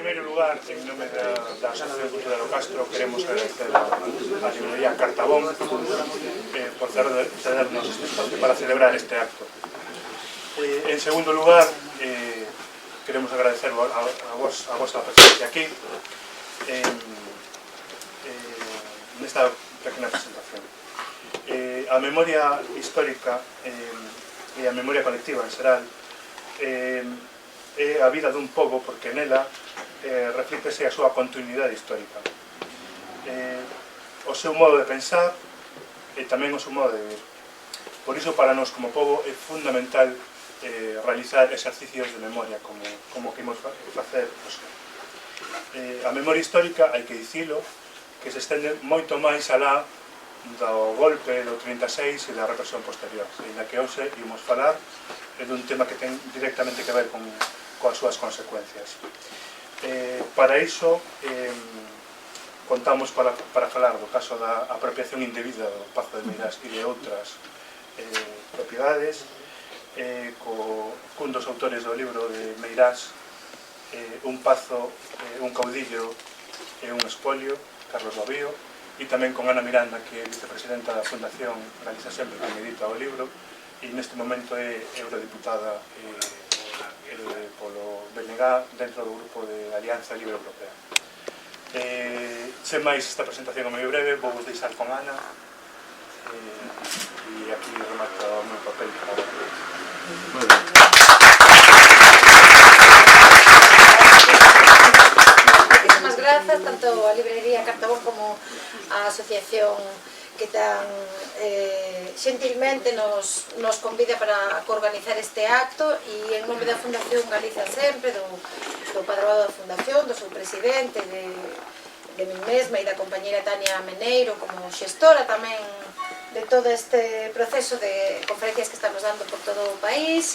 primeiro lugar, en nome da Asociación Cultural do Castro, queremos agradecer a librería Cartabón por cedernos este espacio para celebrar este acto. En segundo lugar, queremos agradecer a vosa presencia aquí nesta pequena presentación. A memoria histórica e a memoria colectiva en xeral é a vida dun pobo, porque nela reflítese a súa continuidade histórica, o seu modo de pensar e tamén o seu modo de vivir. Por iso, para nós como pobo, é fundamental realizar exercicios de memoria como que imos facer. A memoria histórica, hai que dicilo, que se estende moito máis alá do golpe do 36 e da represión posterior, e na que hoxe imos falar dun tema que ten directamente que ver coas súas consecuencias. Para iso contamos para falar do caso da apropiación indebida do Pazo de Meirás e de outras propiedades, cun dos autores do libro de Meirás, un pazo, un caudillo e un espolio, Carlos Babío, e tamén con Ana Miranda, que é vicepresidenta da Fundación Galiza Sempre, que medita o libro, e neste momento é eurodiputada polo BNG dentro do grupo de Alianza Libre Europea. Sen máis, esta presentación é moi breve, vou vos deixar con Ana, e aquí remato o meu papel para ver. Moitísimas grazas, tanto a librería Cartabón como a asociación que tan gentilmente nos convida para organizar este acto, e en nome da Fundación Galiza Sempre, do padroado da Fundación, do seu presidente, de min mesma e da compañera Tania Meneiro como xestora tamén de todo este proceso de conferencias que estamos dando por todo o país.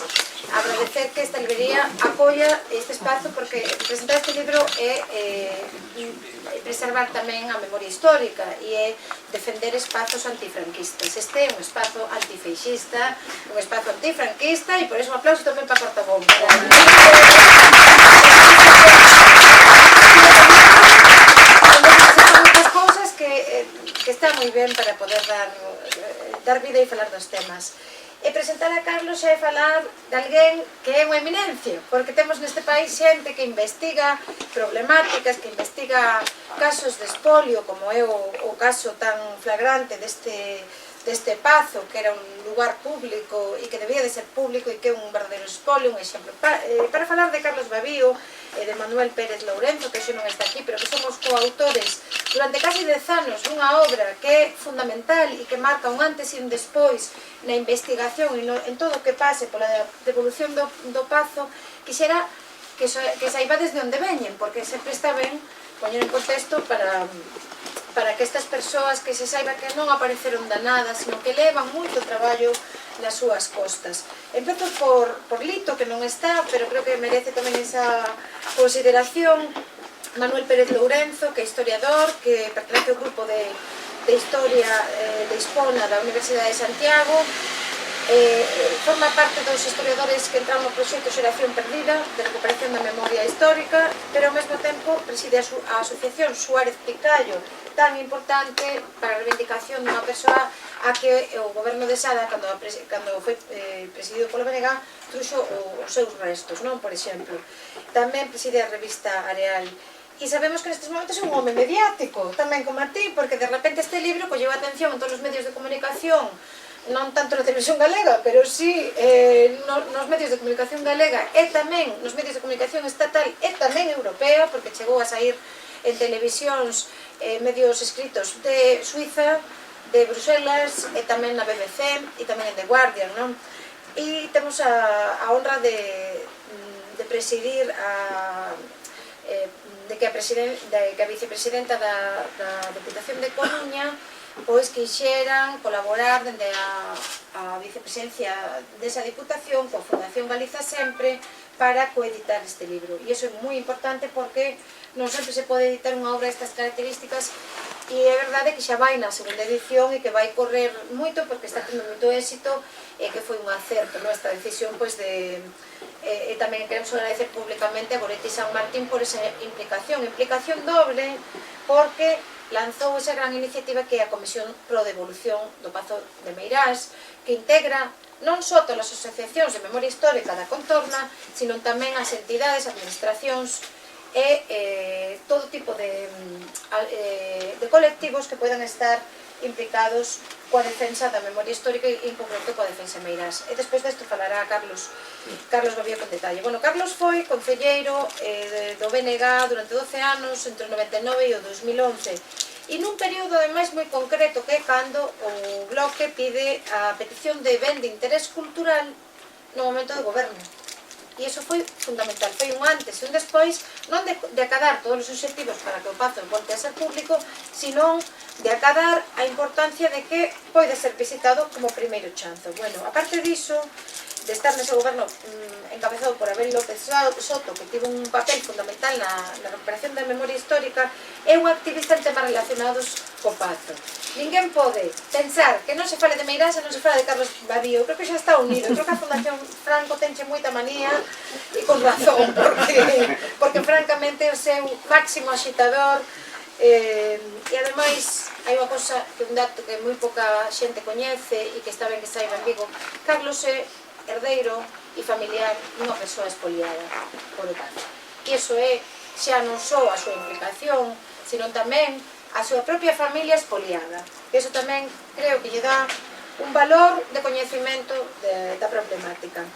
Agradecer que esta librería apoia este espazo, porque presentar este libro é preservar tamén a memoria histórica e é defender espazos antifranquistas. Este é un espazo antifeixista, un espazo antifranquista, e por eso un aplauso tamén para Cartabón. Que está moi ben para poder dar vida e falar dos temas. E presentar a Carlos xa é falar de alguén que é unha eminencia, porque temos neste país xente que investiga problemáticas, que investiga casos de espolio, como é o caso tan flagrante deste pazo, que era un lugar público e que debía de ser público e que é un verdadeiro espolio, un exemplo. Para falar de Carlos Babío e de Manuel Pérez Lourenzo, que xe non está aquí, pero que somos coautores durante casi 10 anos dunha obra que é fundamental e que marca un antes e un despois na investigación e en todo o que pase pola devolución do pazo, quixera que saibades de onde veñen, porque sempre está ben poñer en contexto para que estas persoas que se saiba que non apareceron danadas, sino que levan moito traballo nas súas costas. Empezo por Lito, que non está, pero creo que merece tamén esa consideración. Manuel Pérez Lourenzo, que é historiador, que pertenece ao grupo de Historia de Hispona da Universidade de Santiago, forma parte dos historiadores que entraron no proxecto Xeración Perdida de recuperación da memoria histórica, pero ao mesmo tempo preside a asociación Suárez Picallo, tan importante para a reivindicación dunha persoa a que o goberno de Sada, cando foi presidido polo BNG, truxo os seus restos, non? Por exemplo. Tamén preside a revista Areal. E sabemos que nestes momentos é un home mediático, tamén como a ti, porque de repente este libro colleu atención en todos os medios de comunicación, non tanto na televisión galega, pero sí nos medios de comunicación galega e tamén nos medios de comunicación estatal e tamén europea, porque chegou a sair en televisións, medios escritos de Suiza, de Bruselas e tamén na BBC e tamén en The Guardian, non? E temos a honra de presidir de que a vicepresidenta da Deputación de Coruña pois quixeran colaborar dende a vicepresidencia desa Diputación coa Fundación Galiza Sempre para coeditar este libro. E iso é moi importante porque non sempre se pode editar unha obra destas características e é verdade que xa vai na segunda edición e que vai correr moito porque está tendo moito éxito e que foi un acerto esta decisión e tamén queremos agradecer públicamente a Goretti San Martín por esa implicación doble porque lanzou esa gran iniciativa que é a Comisión Pro Devolución do Pazo de Meirás que integra non só todas as asociacións de memoria histórica da contorna sino tamén as entidades, administracións e todo tipo de colectivos que podan estar implicados coa defensa da memoria histórica e en concreto coa defensa Meirás. E despois desto falará Carlos Babío con detalle. Bueno, Carlos foi concelleiro do BNG durante 12 anos, entre o 99 e o 2011, e nun período ademais moi concreto que é cando o Bloque pide a petición de ben de interés cultural no momento do goberno. E iso foi fundamental, foi un antes e un despois, non de acadar todos os obxectivos para que o Pazo volte a ser público, sino de acadar a importancia de que pode ser visitado como primeiro chanzo. Bueno, aparte diso, de estar nese goberno encabezado por Abel López Soto, que tivo un papel fundamental na recuperación da memoria histórica, é un activista en temas relacionados co Pazo. Ninguén pode pensar que non se fale de Meirás e non se fale de Carlos Babío. Creo que xa está unido. Creo que a Fundación Franco tenche moita manía e con razón, porque francamente é o seu máximo axitador e ademais hai unha cosa, un dato que moi pouca xente coñece e que está ben que saiba en Vigo. Carlos é herdeiro e familiar dunha persoa espoliada por o Pazo. E iso é xa non só a súa implicación, sino tamén a súa propia familia espoliada. Iso tamén creo que lle dá un valor de coñecimento da problemática.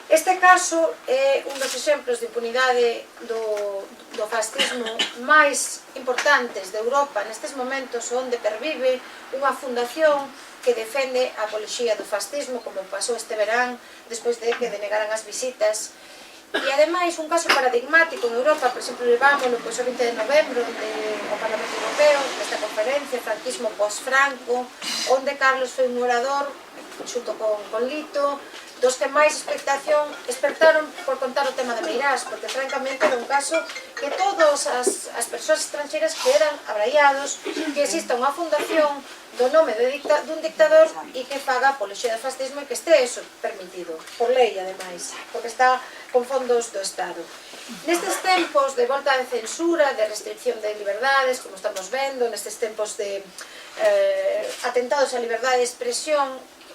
Este caso é un dos exemplos de impunidade do fascismo máis importantes de Europa nestes momentos onde pervive unha fundación que defende a apoloxía do fascismo como pasou este verán despois de que denegaran as visitas e ademais un caso paradigmático en Europa, por exemplo, levámoslo o 20 de novembro ao Parlamento Europeo nesta conferencia Franquismo post-Franco onde Carlos foi un orador xunto con Lito dos que máis expectación despertaron por contar o tema de Meirás, porque francamente era un caso que todas as persoas estranxeiras que eran abraiados que exista unha fundación do nome dun dictador e que faga apoloxía do fascismo e que este eso permitido, por lei ademais, porque está con fondos do Estado. Nestes tempos de volta de censura, de restricción de liberdades, como estamos vendo, nestes tempos de atentados á liberdade de expresión,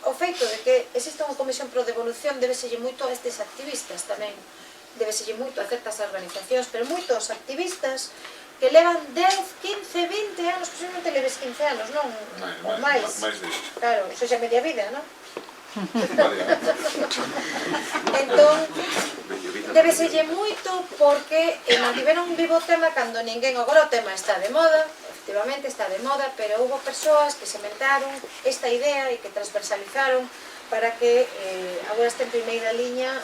o feito de que exista unha comisión pro devolución debeselle moito a estes activistas tamén, debeselle moito a certas organizacións, pero moitos activistas que levan 10, 15, 20 anos, posiblemente leves 15 anos, non? Ou máis. Claro, iso xa media vida, non? Entón, debeselle moito porque mantiveron vivo o tema cando ninguén, agora o tema está de moda, efectivamente está de moda, pero houve persoas que sementaron esta idea e que transversalizaron para que agora este en primeira liña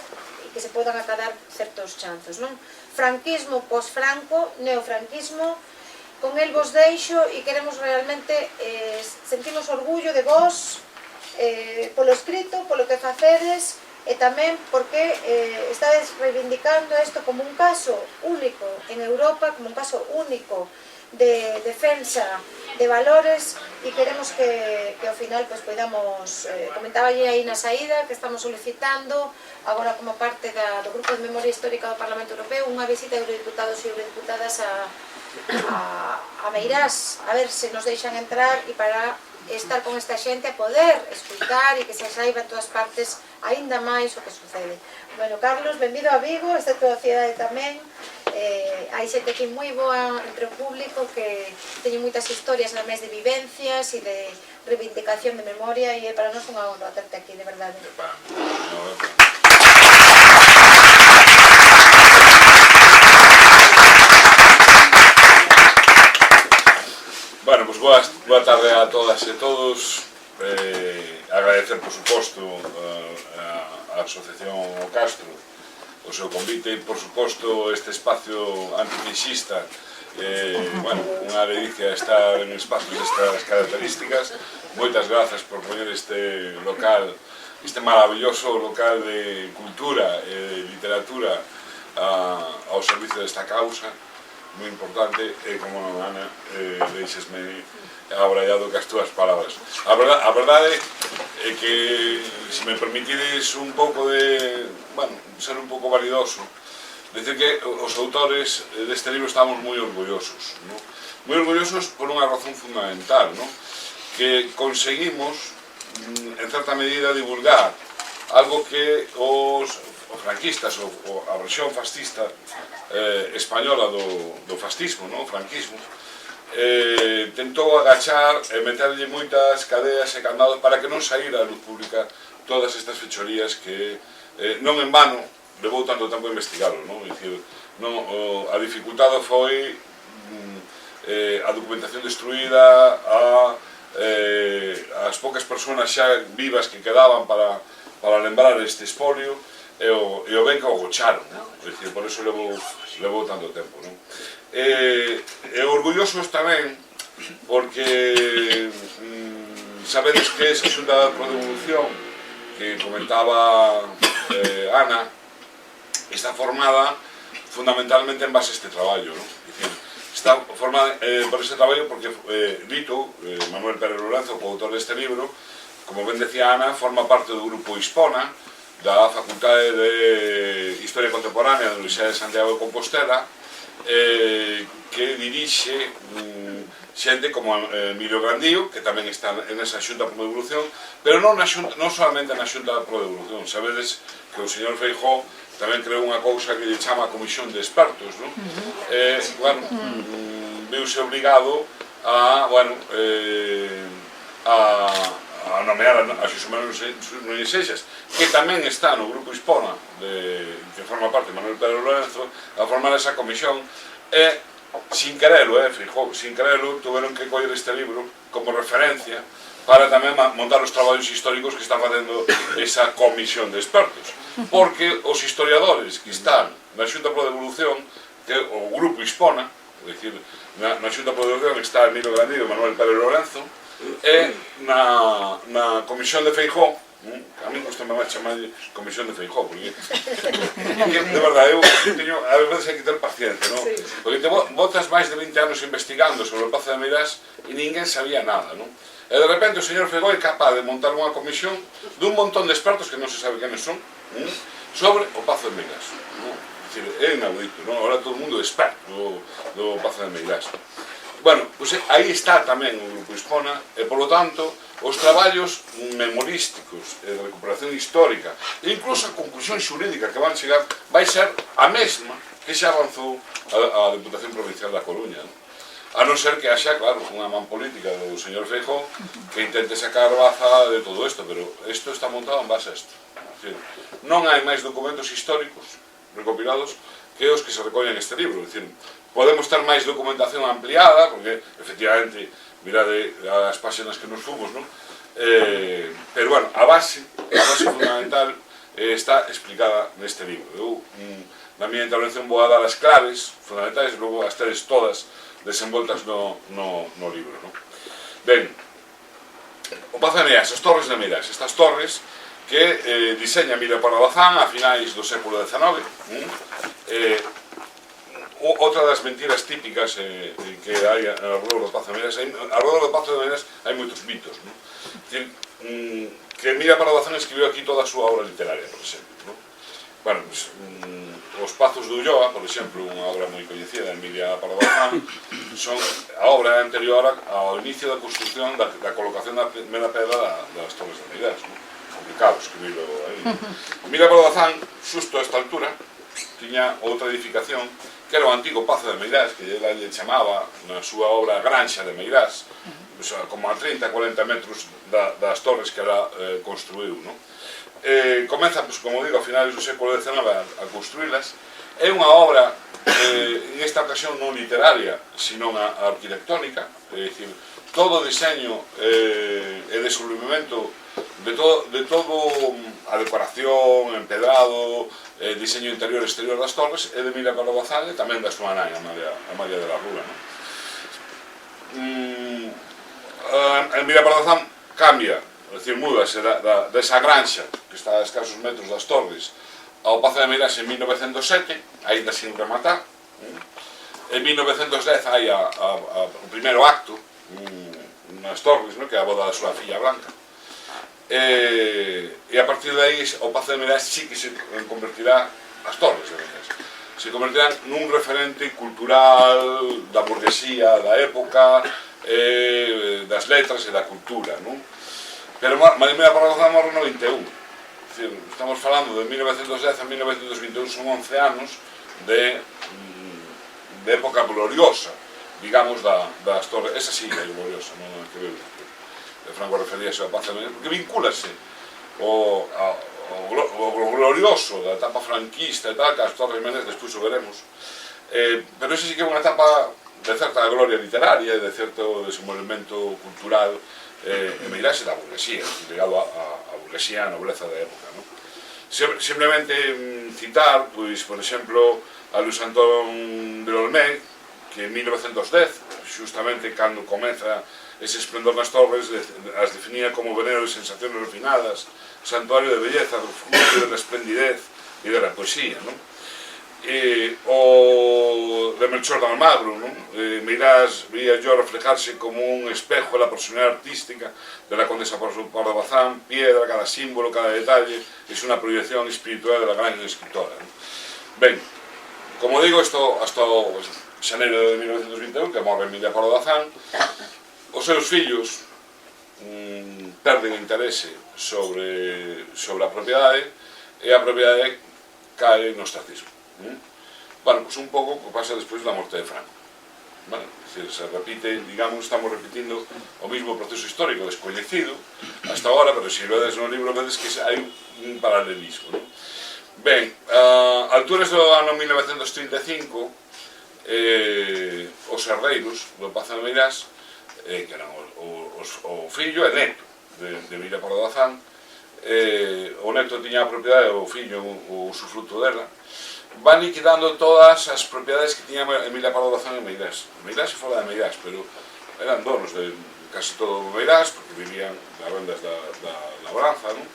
e que se podan acadar certos chanzos, non? Franquismo post-Franco, neofranquismo, con el vos deixo e queremos realmente sentimos orgullo de vos polo escrito, polo que facedes e tamén porque estades reivindicando isto como un caso único en Europa, como un caso único de defensa de valores e queremos que ao final podamos, comentaba aí na saída que estamos solicitando agora como parte do Grupo de Memoria Histórica do Parlamento Europeo unha visita de eurodiputados e eurodiputadas a Meirás a ver se nos deixan entrar e para estar con esta xente a poder escutar e que se saiba en todas partes aínda máis o que sucede. Bueno, Carlos, benvido a Vigo, esta é a tua cidade tamén. Hai xente aquí moi boa entre o público que teñen moitas historias ademais de vivencias e de reivindicación de memoria e para nós unha honra terte aquí, de verdade. Bueno, pues boa tarde a todas e todos. Agradecer, por suposto, a Asociación O Castro o seu convite e, por suposto, este espacio antifeixista. Bueno, unha delicia estar en espacios destas características. Moitas grazas por poñer este local, este maravilloso local de cultura e de literatura ao servicio desta causa. moi importante, e como non, Ana, deixesme abraiado que as túas palabras. A verdade é que, se me permitides un pouco de, bueno, ser un pouco validoso, decir que os autores deste libro estamos moi orgullosos, non? Moi orgullosos por unha razón fundamental, non? Que conseguimos, en certa medida, divulgar algo que os franquistas, a versión fascista española do fascismo, o franquismo, tentou agachar e meterlle moitas cadeas e candados para que non saíra a luz pública todas estas fechorías que non en vano levou tanto tempo a investigalo, non? É dicir, a dificultade foi a documentación destruída, as poucas persoas xa vivas que quedaban para lembrar este espolio, e o ben que o gocharon, é dicir, por iso levou tanto tempo, non? E orgullosos tamén porque sabedes que esa xunta de prodevolución que comentaba Ana está formada fundamentalmente en base a este traballo, non? É dicir, está formada por este traballo porque Vito, Manuel Pérez Lorenzo, o autor deste libro, como ben decía Ana, forma parte do grupo Hispona da Facultade de Historia Contemporánea da Universidade de Santiago de Compostela, que dirixe xente como Emilio Grandío, que tamén está nesa xunta de prodevolución, pero non solamente na xunta de prodevolución. Sabedes que o señor Feijóo tamén creou unha cousa que lle chama a Comisión de Expertos, non? Bueno, viuse obligado a nomear a Xosé Manuel Núñez Seixas, que tamén está no grupo Hispona, que forma parte de Manuel Pérez Lorenzo, a formar esa comisión, e, sin querelo, Feijóo, sin querelo, tuveron que coller este libro como referencia para tamén montar os traballos históricos que está facendo esa comisión de expertos. Porque os historiadores que están na Xunta de Prodevolución, que o grupo Hispona, é dicir, na Xunta de Prodevolución está Emilio Grandío e Manuel Pérez Lorenzo, e na comisión de Feijóo, a mí gusta máis chamar comisión de Feijóo, porque de verdade, a veces hai que ter paciencia, non? Porque te botas máis de 20 anos investigando sobre o Pazo de Meirás e ninguén sabía nada, non? E de repente o señor Feijóo é capaz de montar unha comisión dun montón de expertos que non se sabe quenes son sobre o Pazo de Meirás, non? É inaudito, non? Ahora todo o mundo é experto do Pazo de Meirás. Bueno, pois aí está tamén o grupo Hispona e, polo tanto, os traballos memorísticos de recuperación histórica e incluso a conclusión xurídica que van chegar vai ser a mesma que xa avanzou a Deputación Provincial da Coruña, a non ser que haxa, claro, unha man política do señor Feijóo que intente sacar baza de todo isto, pero isto está montado en base a isto. Non hai máis documentos históricos recopilados que os que se recollen neste libro, é dicir, podemos ter máis documentación ampliada, porque, efectivamente, mirade as páxinas que nos fomos, non? Pero, bueno, a base fundamental está explicada neste libro. Eu, na miña intervención, vou a dar as claves fundamentales, logo as teres todas desenvoltas no libro, non? Ben, o Pazo de Meirás, as Torres de Meirás, estas torres que diseña Emilio Pardo Bazán a finais do século XIX, outra das mentiras típicas que hai ao redor do Pazo de Meirás, ao redor do Pazo de Meirás hai moitos mitos, non? Que Emilio Pardo Bazán escribiu aquí toda a súa obra literaria, por exemplo, non? Bueno, os Pazos de Ulloa, por exemplo, unha obra moi coñecida de Emilia Pardo Bazán, son a obra anterior ao inicio da construcción da colocación da primeira pedra das Torres de Meirás, non? Complicado escribirlo aí. Emilia Pardo Bazán, xusto a esta altura, tiña outra edificación que era o antigo Pazo de Meirás, que lle chamaba na súa obra Granxa de Meirás, como a 30-40 metros das torres que ela construiu, non? Comeza, como digo, a finales do século XIX a construílas. É unha obra, en esta ocasión non literaria, sino a arquitectónica, é dicir, todo o diseño e desenvolvemento de todo a decoración, empedrado, diseño interior e exterior das torres é de Emilia Pardo Bazán e tamén da súa nai, Amalia de la Rúa, non? Emilia Pardo Bazán cambia, é dicir, múdase desa granxa que está a escasos metros das torres ao Pazo de Meirás en 1907, aínda sin rematar, en 1910 hai o primeiro acto nas Torres, que é a boda da súa filla Blanca, e a partir de aí o Pazo de Meirás sí que se convertirá, as Torres de Meirás se convertirán nun referente cultural da burguesía da época, das letras e da cultura, non? Pero María Pardo morre no 21, estamos falando de 1910 a 1921, son 11 anos de época gloriosa, digamos, das Torres. Esa sí é gloriosa, non é que de Franco referíase ao Pazo de Meirás, porque vincúlase o glorioso da etapa franquista e tal, que as Torres de Meirás despois o veremos, pero esa sí que é unha etapa de certa gloria literaria e de certo desenvolvemento cultural en Meirás e da burguesía, ligado á burguesía, a nobleza da época, non? Simplemente citar, pois, por exemplo, a Luis Antón de Olmé, que en 1910, justamente cando comeza ese esplendor nas Torres, as definía como venero de sensaciones refinadas, santuario de belleza, refugio de la esplendidez e de la poesía, non? O de Melchor de Almagro, non? Meirás veía yo reflejarse como un espejo de la personalidad artística de la condesa Pardo Bazán, piedra, cada símbolo, cada detalle, es una proyección espiritual de la gran escritora, non? Ben, como digo, isto hasta o xaneiro de 1921, que morre Emilia Pardo Bazán, os seus fillos perden interese sobre a propiedade, e a propiedade cae no ostracismo. Bueno, pues un pouco o que pasa despois da morte de Franco. Bueno, se repite, digamos, estamos repetindo o mismo proceso histórico descoñecido hasta agora, pero se vedes no libro vedes que hai un paralelismo, non? Ben, a alturas do ano 1935, os herdeiros do Pazo de Meirás, que eran o fillo e neto de Emilia Pardo Bazán, o neto tiña a propiedade, o fillo o usufruto dela, van liquidando todas as propiedades que tiña Emilia Pardo Bazán en Meirás. Meirás e fora de Meirás, pero eran donos de casi todo o Meirás, porque vivían das rendas da labranza, non?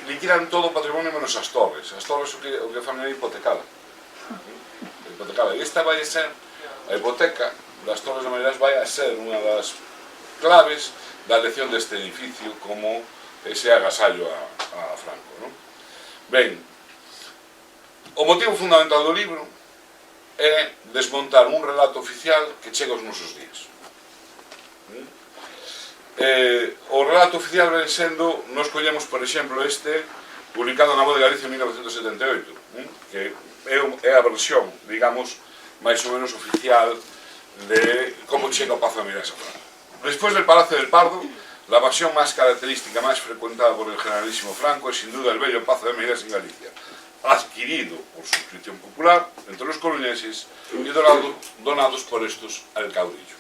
Liquidan todo o patrimonio menos as torres. As torres o que fan é hipotecada. E esta vai a ser, a hipoteca das Torres de Meirás vai a ser unha das claves da elección deste edificio como ese agasallo a Franco, non? Ben, o motivo fundamental do libro é desmontar un relato oficial que chega aos nosos días. O relato oficial ven sendo, nos collemos, por exemplo, este, publicado na Voz de Galicia en 1978, que é a versión, digamos, máis ou menos oficial de como chega o Pazo de Meirás a Franco. Despois del Palacio del Pardo, la versión máis característica, máis frecuentada por el generalísimo Franco é sin duda el bello Pazo de Meirás en Galicia, adquirido por suscripción popular entre los coruñeses e donados por estos al caudillo.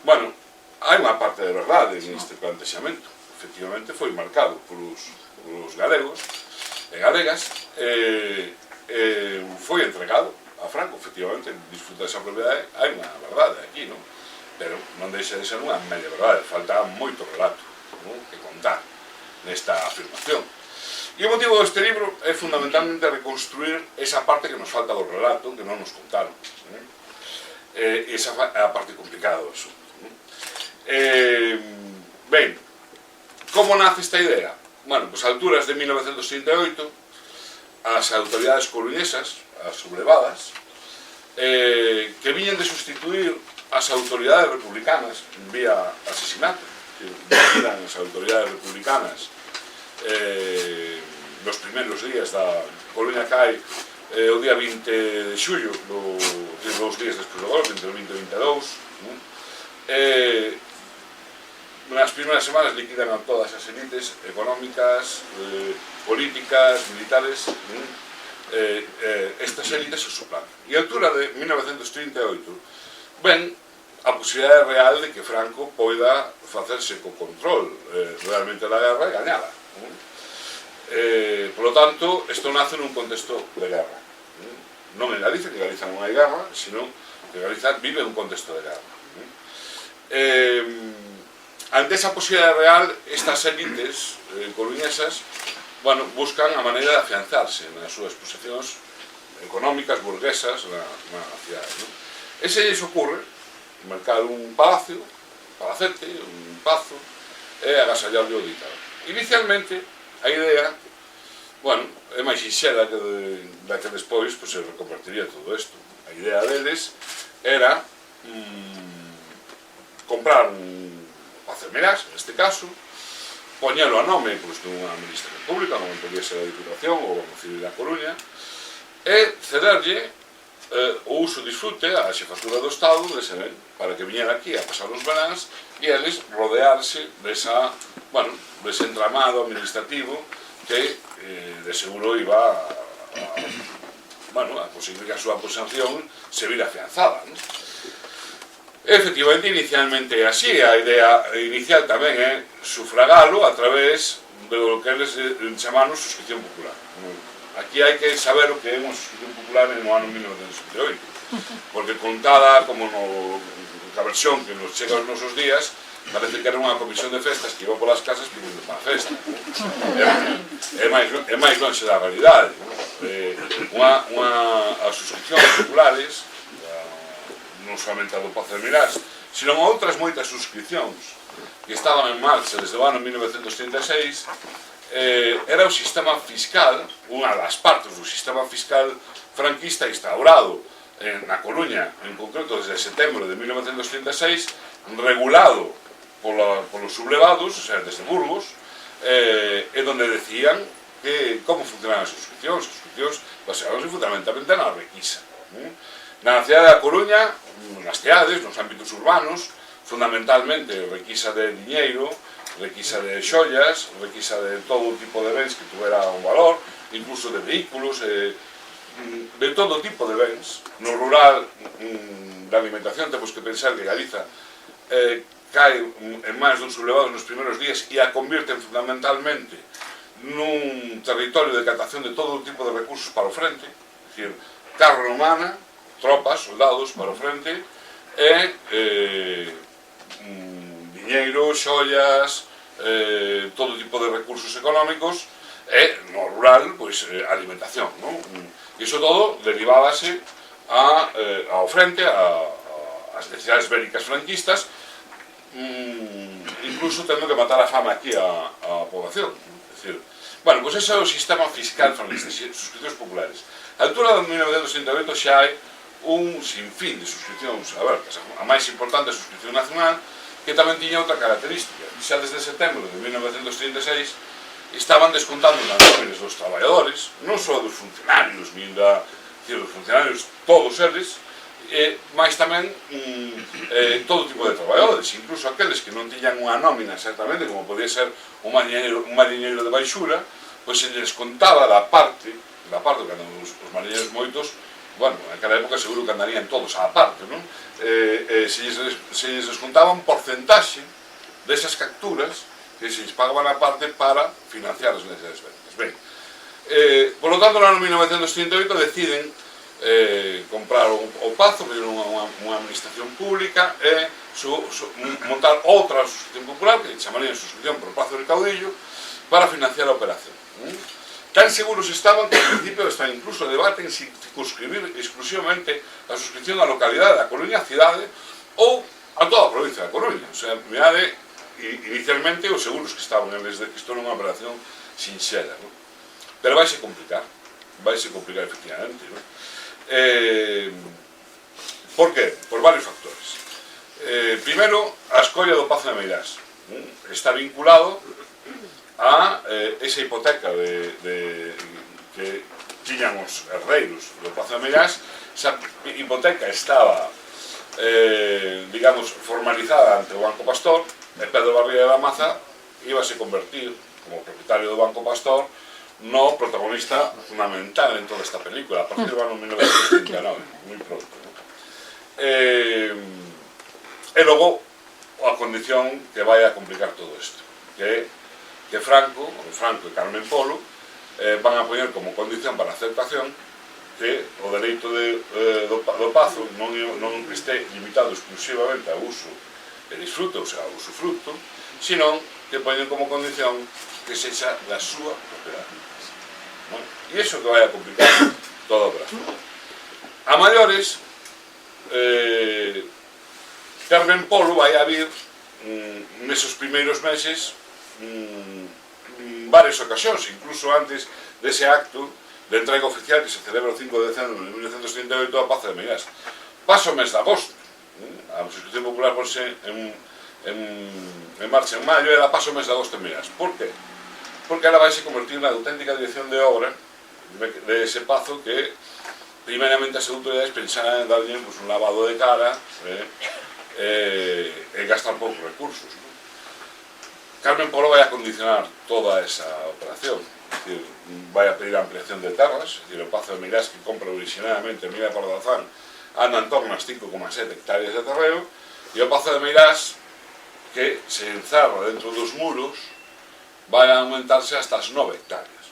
Bueno, hai unha parte de verdade neste plantexamento. Efectivamente foi marcado polos galegos e galegas, foi entregado a Franco, efectivamente, disfruta desa propiedade. Hai unha verdade aquí, non? Pero non deixa de ser unha media verdade, falta moito relato, non? Que contar nesta afirmación. E o motivo deste libro é fundamentalmente reconstruir esa parte que nos falta do relato, que non nos contaron, non? E esa é a parte complicada do asunto, non? Ben, como nace esta idea? Bueno, pues a alturas de 1938, as autoridades coruñesas, as sublevadas, que viñen de sustituir as autoridades republicanas vía asesinato, que viñan as autoridades republicanas nos primeiros días da Coruña cae o día 20 de xullo, dos días despois do golpe, entre o 20 e 22, nas primeiras semanas liquidan a todas as élites económicas, políticas, militares, estas élites se suplantan. E a altura de 1938 ven a posibilidade real de que Franco poida facerse co control realmente da guerra e gañala. Por lo tanto, isto nace nun contexto de guerra. Non en Galicia, que Galicia non hai guerra, sino que Galicia vive un contexto de guerra. Ante esa posibilidade real, estas élites coruñesas, bueno, buscan a maneira de afianzarse nas súas posicións económicas, burguesas na cidade, non? E se lles ocurre mercar un palacio, palacete, un pazo, e agasallarlle o ditador. Inicialmente, a idea, bueno, é máis sinxela da que despois se reconvertiría todo isto. A idea deles era comprar un Pazo de Meirás, neste caso, poñelo a nome dunha administración pública, como podía ser a Diputación ou o Banco Civil da Coruña, e cederlle o uso disfrute a xefatura do Estado dese ben, para que viñera aquí a pasar os veráns e eles rodearse dese entramado administrativo que de seguro iba a conseguir que a súa posición se vira afianzada, non? Efectivamente, inicialmente é así, a idea inicial tamén é sufragalo a través do que eles chamaron suscripción popular. Aquí hai que saber o que é unha suscripción popular no ano 1978, porque contada como a versión que nos chega aos nosos días, parece que era unha comisión de festas que iba polas casas pedindo para a festa. É máis longe da realidade. As suscripcións populares, non somente a do Pazo de Meirás, sino a outras moitas suscripcións que estaban en marcha desde o ano 1936, era o sistema fiscal, unha das partes do sistema fiscal franquista instaurado na Coruña, en concreto desde setembro de 1936, regulado polos sublevados, o sea, desde Burgos, e donde decían como funcionaban as suscripcións. As suscripcións baseabanse fundamentalmente na requisa. Na cidade da Coruña, nas cidades, nos ámbitos urbanos, fundamentalmente requisa de diñeiro, requisa de xollas, requisa de todo tipo de bens que tuvera un valor, incluso de vehículos, de todo tipo de bens. No rural, da alimentación, temos que pensar que Galiza cae en máis dun sublevado nos primeiros días e a convirten fundamentalmente nun territorio de captación de todo tipo de recursos para o frente, é dicir, carga humana, tropas, soldados para o frente, e diñeiro, xollas, todo tipo de recursos económicos, e no rural, pois, alimentación, non? E iso todo derivábase ao frente, ás necesidades bélicas franquistas, incluso tendo que matar a fama aquí a poboación. É dicir, bueno, pois ese é o sistema fiscal franquista, suscripcións populares. A altura de 1968 xa hai un sinfín de suscripcións abertas. A máis importante é a suscripción nacional, que tamén tiña outra característica. Xa desde setembro de 1936 estaban descontando nas nóminas dos traballadores, non só dos funcionarios, nin dos funcionarios todos eles, mas tamén todo tipo de traballadores, incluso aqueles que non tiñan unha nómina exactamente, como podía ser un mariñeiro de baixura, pois se lles contaba da parte que os mariñeiros moitos, bueno, naquela época seguro que andarían todos á parte, non? Se lles descontaba un porcentaxe desas capturas que se lles pagaban a parte para financiar as necesidades bélicas. Ben, por lo tanto, no ano 1938 deciden comprar o Pazo, pedir unha administración pública e montar outra suscripción popular, que chamarían suscripción por Pazo del Caudillo, para financiar a operación. Tan seguros estaban que ao principio está incluso o debate en circunscribir exclusivamente a suscripción á localidade da Coruña, cidade, ou a toda a provincia da Coruña. O sea, mirade, inicialmente, os seguros que estaban eles de que isto era unha operación sinxela, non? Pero vaise complicar efectivamente, non? Por que? Por varios factores. Primeiro, a escolla do Pazo de Meirás está vinculado a esa hipoteca que tiñan os herreiros do Pazo de Meirás. Esa hipoteca estaba, digamos, formalizada ante o Banco Pastor, e Pedro Barriga de la Maza íbase convertir, como propietario do Banco Pastor, no protagonista fundamental en toda esta película, a partir do ano 1939, moi pronto, ¿no? E logo, a condición que vai a complicar todo isto, que Franco e Carmen Polo van a poñer como condición para a aceptación que o dereito do Pazo non este limitado exclusivamente ao uso e disfruto, ou sea, ao usufruto, sino que poñen como condición que sexa da súa propiedade. E iso que vai a complicar todo o brazo. A maiores, Carmen Polo vai a vir nesos primeiros meses varias ocasións, incluso antes dese acto de entrega oficial que se celebra o 5 de decembro de 1938 a Pazo de Meirás. Paso o mes de agosto, a subscripción popular ponse en marcha en maio, e ela pasa o mes de agosto en Meirás. Por que? Porque ela vai se convertir na auténtica dirección de obra de ese pazo que primeramente as autoridades pensaban en darlle un lavado de cara e gastar poucos recursos. Carmen Polo vai a condicionar toda esa operación, é dicir, vai a pedir a ampliación de terras, é dicir, o Pazo de Meirás que compra originalmente en Mira por Dazán anda en torno ás 5,7 hectáreas de terreo, e o Pazo de Meirás que se encerra dentro dos muros vai a aumentarse hasta as 9 hectáreas,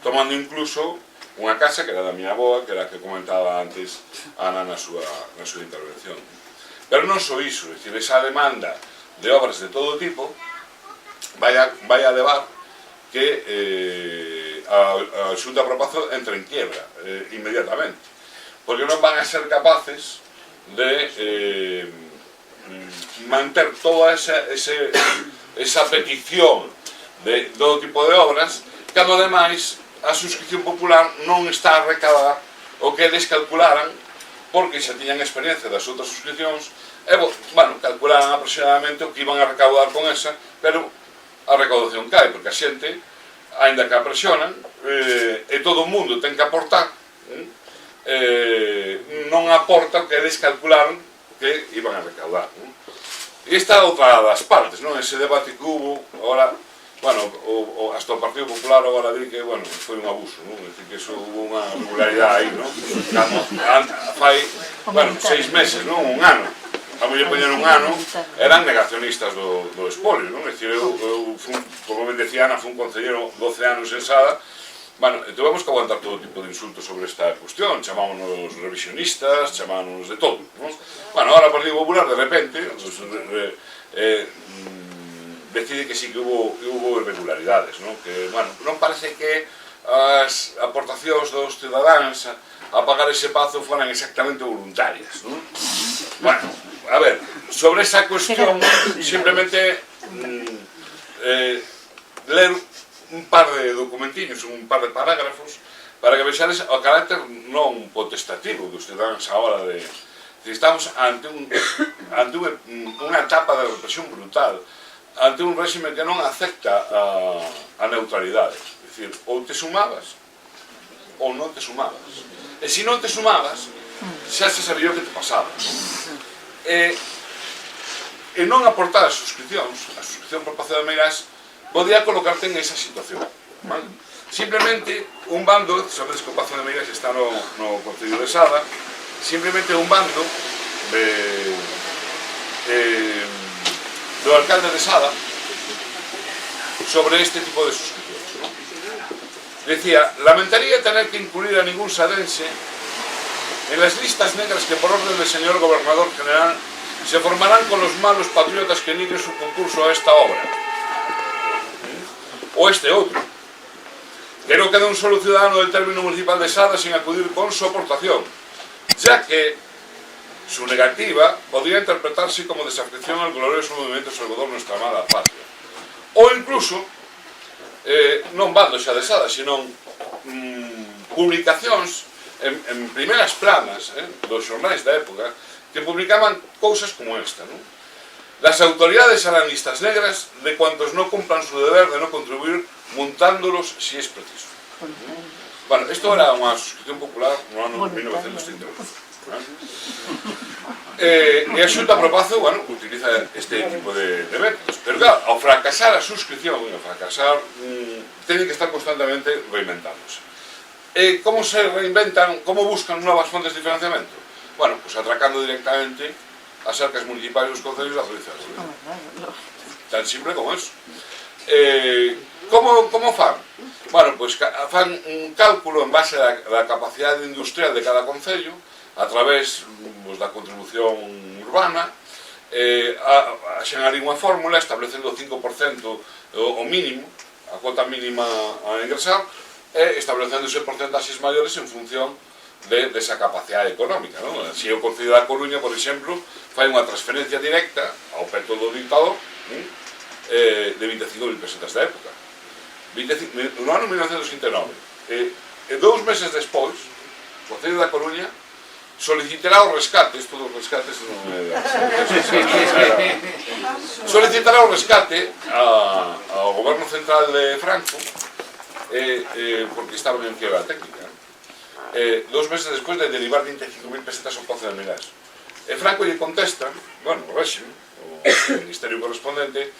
tomando incluso unha casa que era da miña avoa, que era a que comentaba antes Ana na súa intervención. Pero non só iso, é dicir, esa demanda de obras de todo tipo vai a levar que a Xunta pro Pazo entre en quiebra inmediatamente, porque non van a ser capaces de manter toda esa petición de todo tipo de obras, cando ademais a suscripción popular non está a recadar o que eles calcularan, porque xa tiñan experiencia das outras suscripcións e, bueno, calcularan aproximadamente o que iban a recaudar con esa, pero a recaudación cae, porque a xente, aínda que a presionan, e todo o mundo ten que aportar, non aporta o que eles calcularon que iban a recaudar. E esta é outra das partes, non? Ese debate que hubo, agora, bueno, hasta o Partido Popular agora di que, bueno, foi un abuso, non? É dicir, que iso hubo unha regularidade aí, non? Fai, bueno, 6 meses, non? Un ano. A muller poñer un ano, eran negacionistas do espolio, non? É dicir, eu como ben decía Ana, fui un concelleiro 12 anos en Sada. Bueno, tuvemos que aguantar todo tipo de insultos sobre esta cuestión, chamámonos revisionistas, chamámonos de todo, non? Bueno, ahora o Partido Popular, de repente, decide que sí que hubo irregularidades, non? Que, bueno, non parece que as aportacións dos cidadáns a pagar ese pazo foran exactamente voluntarias, non? Bueno, a ver, sobre esa cuestión, simplemente ler un par de documentiños, un par de parágrafos, para que vexades o carácter non potestativo dos cidadáns a hora de... Estamos ante unha etapa de represión brutal, ante un réxime que non acepta a neutralidade. É dicir, ou te sumabas ou non te sumabas. E se non te sumabas, xa se sabía o que te pasaba. E non aportar as suscripcións, a suscripción por Pazo de Meirás, podía colocarte en esa situación. Simplemente un bando, sabedes que o Pazo de Meirás está no Concello de Sada, simplemente un bando do alcalde de Sada sobre este tipo de suscripcións, ¿no? Decía, lamentaría tener que incluir a ningún sadense en las listas negras que por orden del señor gobernador general se formarán con los malos patriotas que nieguen su concurso a esta obra o este outro, que no quede un solo ciudadano del término municipal de Sada sin acudir con su aportación, ya que su negativa podría interpretarse como desafección al glorioso movimiento salvador nuestra amada patria. O incluso, non bando xa de Sada, sino publicacións en primeiras planas dos xornais da época que publicaban cousas como esta, non? Las autoridades harán listas negras de cuantos no cumplan su deber de no contribuir, montándolos si es preciso. Bueno, esto era unha suscripción popular no ano 1938. E a Xunta pro Pazo, bueno, utiliza este tipo de métodos. Pero claro, ao fracasar a suscripción, teñen que estar constantemente reinventándose. E como se reinventan, como buscan novas fontes de financiamento? Bueno, pues atracando directamente as arcas municipais dos concellos da provincia de Coruña. Tan simple como eso. Como fan? Bueno, pues fan un cálculo en base da capacidade industrial de cada concello a través da contribución urbana, axen ali unha fórmula establecendo o 5% o mínimo, a cuota mínima a ingresar, e establecéndose porcentaxes maiores en función desa capacidade económica, non? Así o Concello da Coruña, por exemplo, fai unha transferencia directa ao peto do dictador de 25.000 pesetas da época. No ano 1969. E 2 meses despois, o Concello da Coruña solicitará o rescate, isto dos rescates non é... solicitará o rescate ao goberno central de Franco porque estaban en quiebra técnica. 2 meses despois de derivar 25.000 pesetas ao Pozo de Meirás. E Franco lle contesta, bueno, o réxime, o ministerio correspondente,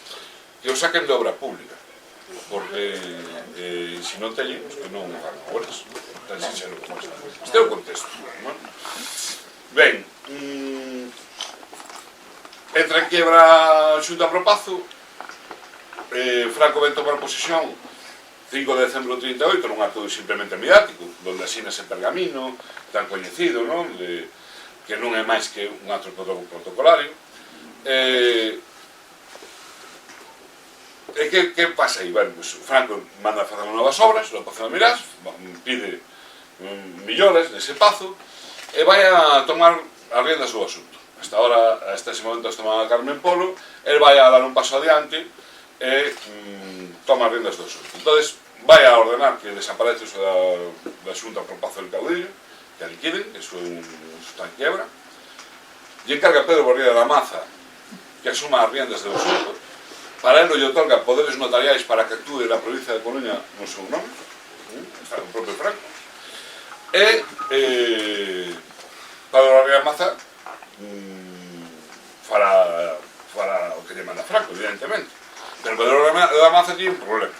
que o saquen de obra pública, porque se non teñen, que non fan obras, tan sincero como está. Este é o contexto. Ben, entra en quiebra Xunta Propazo, Franco ven tomar posesión 5 de decembro de 38, nun acto simplemente mediático, donde asina ese pergamino tan coñecido, non? Que non é máis que un acto protocolario. E que pasa aí? Bueno, pues Franco manda facer novas obras no Pozo de Meirás, pide millores nese pazo e vai a tomar as riendas do asunto. Hasta ese momento está Carmen Polo, el vai a dar un paso adiante e toma as riendas do asunto. Entonces, vai a ordenar que desaparece da Xunta Propazo del Caudillo, que a liquiden, que eso está en quiebra, e encarga a Pedro Barriga da Maza que asuma as riendas do asunto, para ele lle otorga poderes notariais para que actúe na provincia de Coruña no seu nome, está o propio Franco, e Pedro Barriga da Maza fará o que lle manda Franco, evidentemente. Pero Pedro Barriga da Maza tiene un problema,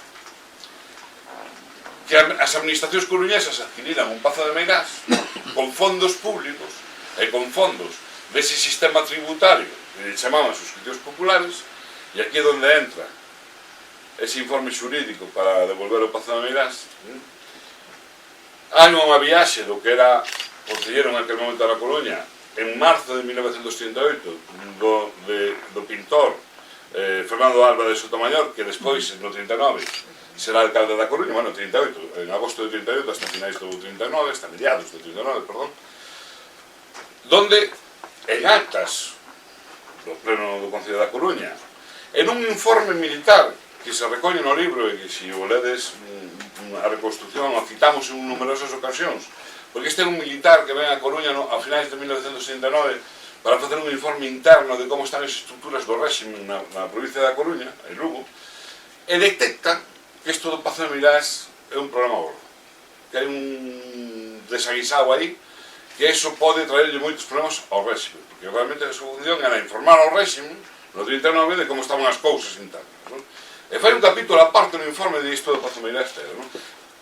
que as administracións coruñesas adquiriran un Pazo de Meirás con fondos públicos e con fondos dese sistema tributario que chamaban suscripcións populares, e aquí é onde entra ese informe xurídico para devolver o Pazo de Meirás. Hai unha viaxe do que era concelleiro en aquel momento da Coruña en marzo de 1938 do pintor Fernando Alba de Sotomayor, que despois, no 39, será alcalde da Coruña, bueno, 38, en agosto de 38 hasta finais do 39, hasta mediados do 39, perdón, donde en actas do pleno do Concello da Coruña, en un informe militar que se recolle no libro e que se o ledes a reconstrucción, o citamos en numerosas ocasións, porque este é un militar que ven a Coruña a finais de 1969 para facer un informe interno de como están as estruturas do réxime na provincia da Coruña, en Lugo, e detecta que isto do Pazo de Meirás é un problema gordo, que hai un desaguisado aí, que iso pode traerlle moitos problemas ao réxime, porque realmente a súa función era informar ao réxime no 39 de como estaban as cousas internas, non? E fai un capítulo aparte no informe de isto do Pazo de Meirás, non?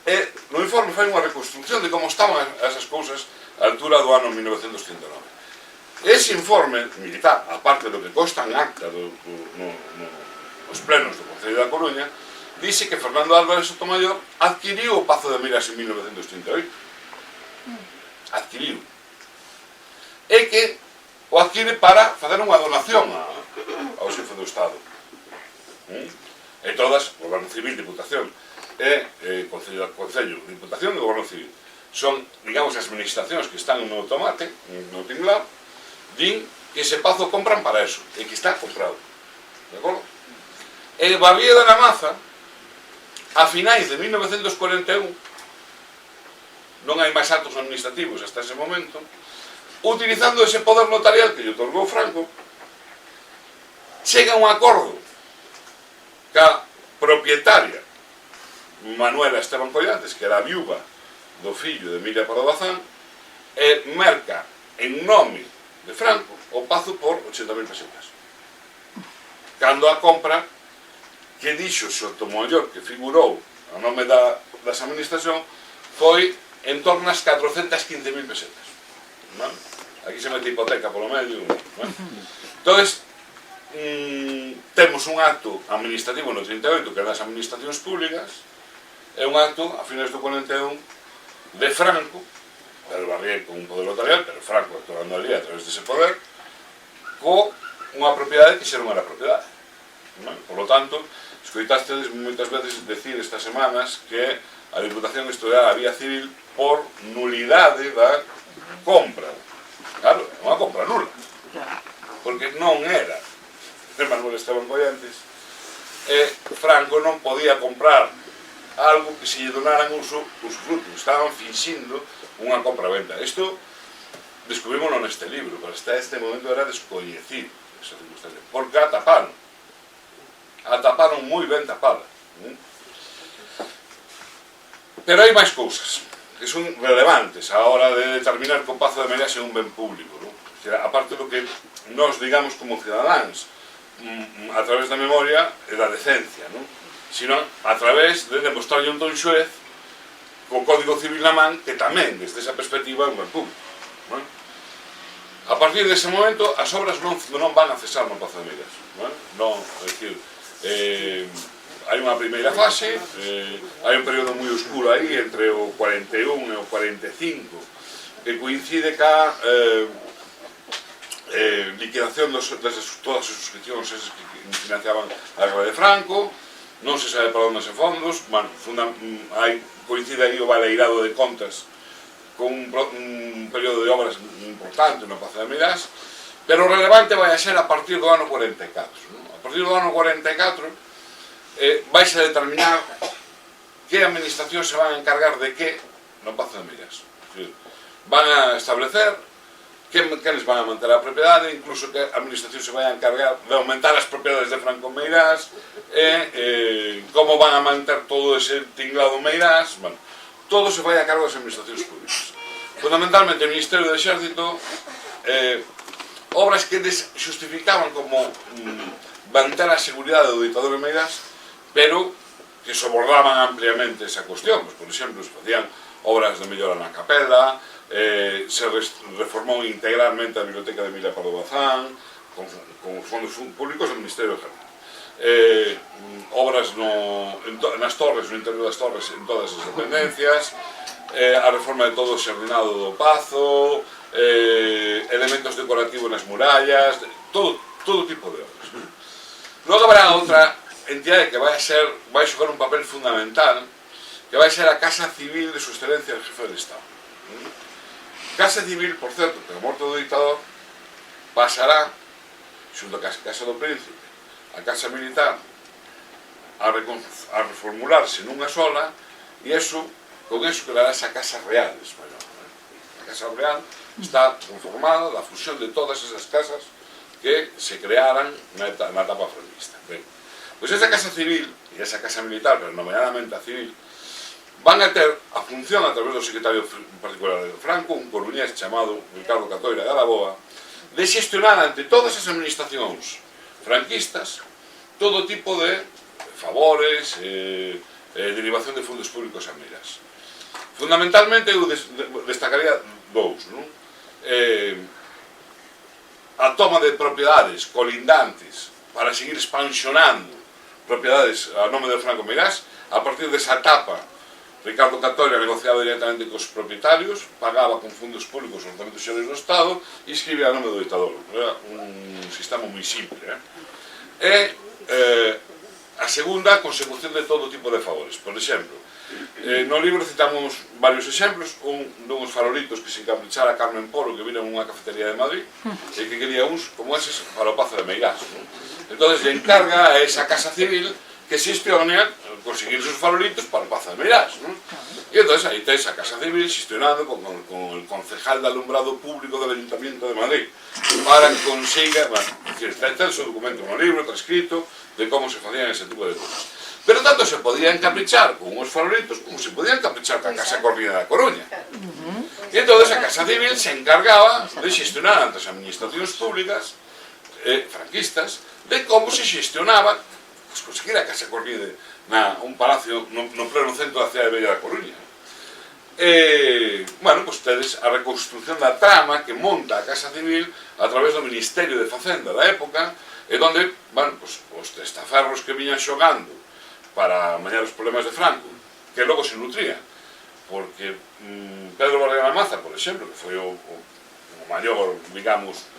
E no informe fai unha reconstrucción de como estaban esas cousas a altura do ano 1939. Ese informe militar, aparte do que consta en acta nos plenos do Concello da Coruña, dice que Fernando Álvarez Sotomayor adquiriu o Pazo de Meirás en 1938. Adquiriu. E que o adquire para fazer unha donación ao xefe do Estado. E todas, Goberno Civil, Diputación e Concello, Diputación e Goberno Civil, son, digamos, as administracións que están no tomate, no tinglao, din que ese pazo compran para eso, e que está comprado. De acordo? E Barriga da Maza, a finais de 1941, non hai máis actos administrativos hasta ese momento, utilizando ese poder notarial que lle otorgou Franco, chega a un acordo ca propietaria Manuela Esteban Collantes, que era a viúva do fillo de Emilia Pardo Bazán, e merca en nome de Franco o pazo por 80.000 pesetas. Cando a compra, que dixo Sotomayor, que figurou a nome das administración, foi en torno ás 415.000 pesetas. Aquí se mete hipoteca polo medio. Entonces, temos un acto administrativo no 38 que é das administracións públicas, e un acto a finais do 41 de Franco, pero Barriga con un poder notarial, pero Franco actuando ali a través dese poder, co unha propiedade que xa non era propiedade. Por lo tanto, escoitastedes moitas veces decir estas semanas que a Diputación estudiara a vía civil por nulidade da compra. Claro, é unha compra nula. Porque non era de Manuel Esteban Collantes, e Franco non podía comprar algo que se lle donaran usufruto. Estaban finxindo unha compra-venta. Isto descubrimoslo neste libro, pero hasta este momento era descoñecido esa circunstancia, porque ataparon moi ben tapada. Pero hai máis cousas que son relevantes a hora de determinar que o Pazo de Meirás é un ben público, non? Aparte do que nós digamos como cidadáns a través da memoria e da decencia, non? Sino a través de demostrarlle un don xuez co Código Civil na man que tamén, desde esa perspectiva, é un ben público, non? A partir dese momento as obras non van a cesar no Pazo de Meirás, non? É dicir, hai unha primeira fase, hai un período moi oscuro aí entre o 41 e o 45 que coincide ca liquidación de todas as suscripcións que financiaban a guerra de Franco, non se sabe para onde se fondos, coincide aí o baleirado de contas con un período de obras importante no Pazo de Meirás, pero o relevante vai a ser a partir do ano 44. A partir do ano 44 vais a determinar que administración se van a encargar de que no Pazo de Meirás. Van a establecer quenes van a manter a propiedade, incluso que a administración se vai a encargar de aumentar as propiedades de Franco Meirás, como van a manter todo ese tinglado Meirás. Bueno, todo se vai a cargo das administracións públicas. Fundamentalmente o Ministerio do Exército, obras que justificaban como manter a seguridade do ditador de Meirás, pero que sobordaban ampliamente esa cuestión. Pues, por exemplo, se facían obras de mellora na capela, se reformou integralmente a biblioteca de Emilia Pardo Bazán con fondos públicos do Ministerio do Exército, obras nas torres, no interior das torres, en todas as dependencias, a reforma de todo o xardinado do Pazo, elementos decorativos nas murallas, todo tipo de obras. Logo habrá outra entidade que vai xogar un papel fundamental, que vai ser a Casa Civil de Su Excelencia el Jefe del Estado. Casa Civil, por certo, que a morte do dictador pasará xunto a Casa do Príncipe, a Casa Militar, a reformularse nunha sola, e con eso quedará esa Casa Real española. A Casa Real está conformada da fusión de todas esas casas que se crearan na etapa franquista. Pois esa Casa Civil e esa Casa Militar, pero nomeadamente a Civil, van a ter a función a través do secretario particular de Franco, un coruñés chamado Ricardo Catoira de Araboa, de xestionar ante todas as administracións franquistas todo tipo de favores, derivación de fondos públicos a Meirás. Fundamentalmente eu destacaría dous, non? A toma de propiedades colindantes para seguir expansionando propiedades a nome de Franco Meirás. A partir desa etapa, Ricardo Catoira negociaba directamente cos propietarios, pagaba con fondos públicos os orzamentos xerais do Estado e escribía a nome do ditador. Era un sistema moi simple. E a segunda, a consecución de todo tipo de favores. Por exemplo, no libro citamos varios exemplos, un dos farolitos que se encaprichara Carmen Poro, que vira unha cafetería de Madrid, e que quería uns como eses para o Pazo de Meirás. Entón, le encarga a esa Casa Civil que xestione conseguir esos farolitos para o Pazo de Meirás. E entón, aí tes a Casa Civil xestionando con el concejal de alumbrado público del Ayuntamiento de Madrid para que consiga, está o seu documento no libro, está escrito de como se facían ese tipo de cosas. Pero tanto se podía encaprichar con uns farolitos como se podía encaprichar ca Casa Corrida da Coruña. E entón, a Casa Civil se encargaba de xestionar ante as administracións públicas franquistas de como se xestionaba conseguir a Casa Corrida un palacio no pleno centro da cidade bella da Coruña. Bueno, pois tedes a reconstrucción da trama que monta a Casa Civil a través do Ministerio de Facenda da época, e donde, bueno, pois, os testaferros que viñan xogando para amañar os problemas de Franco, que logo se nutrían, porque Pedro Barragán Maza, por exemplo, que foi o maior, digamos,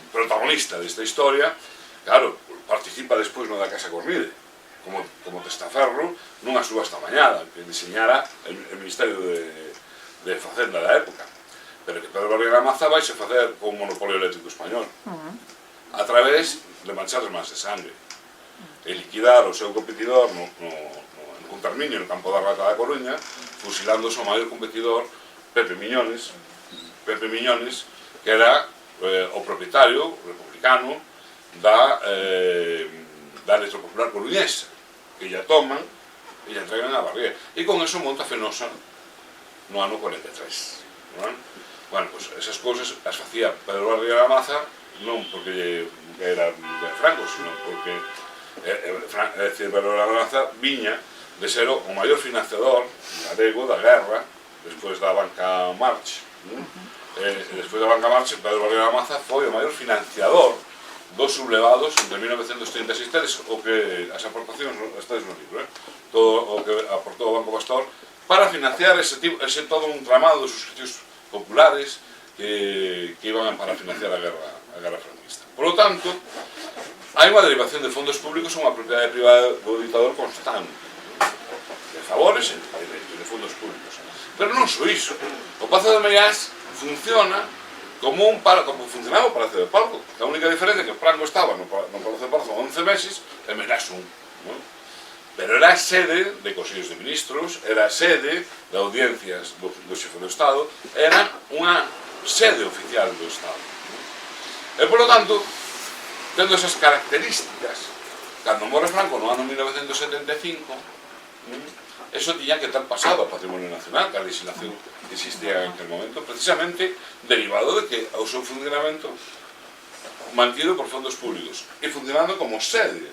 protagonista desta historia, claro, participa despois no da Casa Corride, como testaferro nunha subasta mañada que diseñara o Ministerio de Facenda da época, pero que Pedro Barriga Maza vai se facer con o monopolio eléctrico español a través de manchar as mans de sangre e liquidar o seu competidor no Contarmiño, no campo da Rata da Coruña, fusilando o seu maior competidor, Pepe Miñones, que era o propietario republicano da Electropopular coruñesa, que ya toman e ya entregan a Barriga. E con eso monta Fenosa no ano 43. Bueno, pues esas cousas as facía Pedro Barriga Maza non porque era de Franco, sino porque Pedro Barriga Maza viña de ser o maior financiador galego da guerra despois da Banca March. Despois da Banca March, Pedro Barriga Maza foi o maior financiador dos sublevados entre 1936, tedes o que as aportacións estáis no libro, todo o que aportou o Banco Pastor para financiar ese todo un tramado de suscripcións populares que iban para financiar a guerra franquista. Por lo tanto, hai unha derivación de fondos públicos a unha propiedade privada do dictador constante, de favores e de fondos públicos. Pero non só iso, o Pazo de Meirás funciona como funcionaba o Palacio de Pardo. A única diferencia é que Franco estaba no Palacio de Pardo 11 meses e Meirás un. Pero era a sede de consellos de ministros, era a sede de audiencias do xefe do Estado, era unha sede oficial do Estado. E, por lo tanto, tendo esas características, cando morre Franco no ano 1975, eso tiña que estar pasado ao patrimonio nacional, que a legislación que existía en aquel momento, precisamente derivado de que o seu funcionamento mantido por fondos públicos e funcionando como sede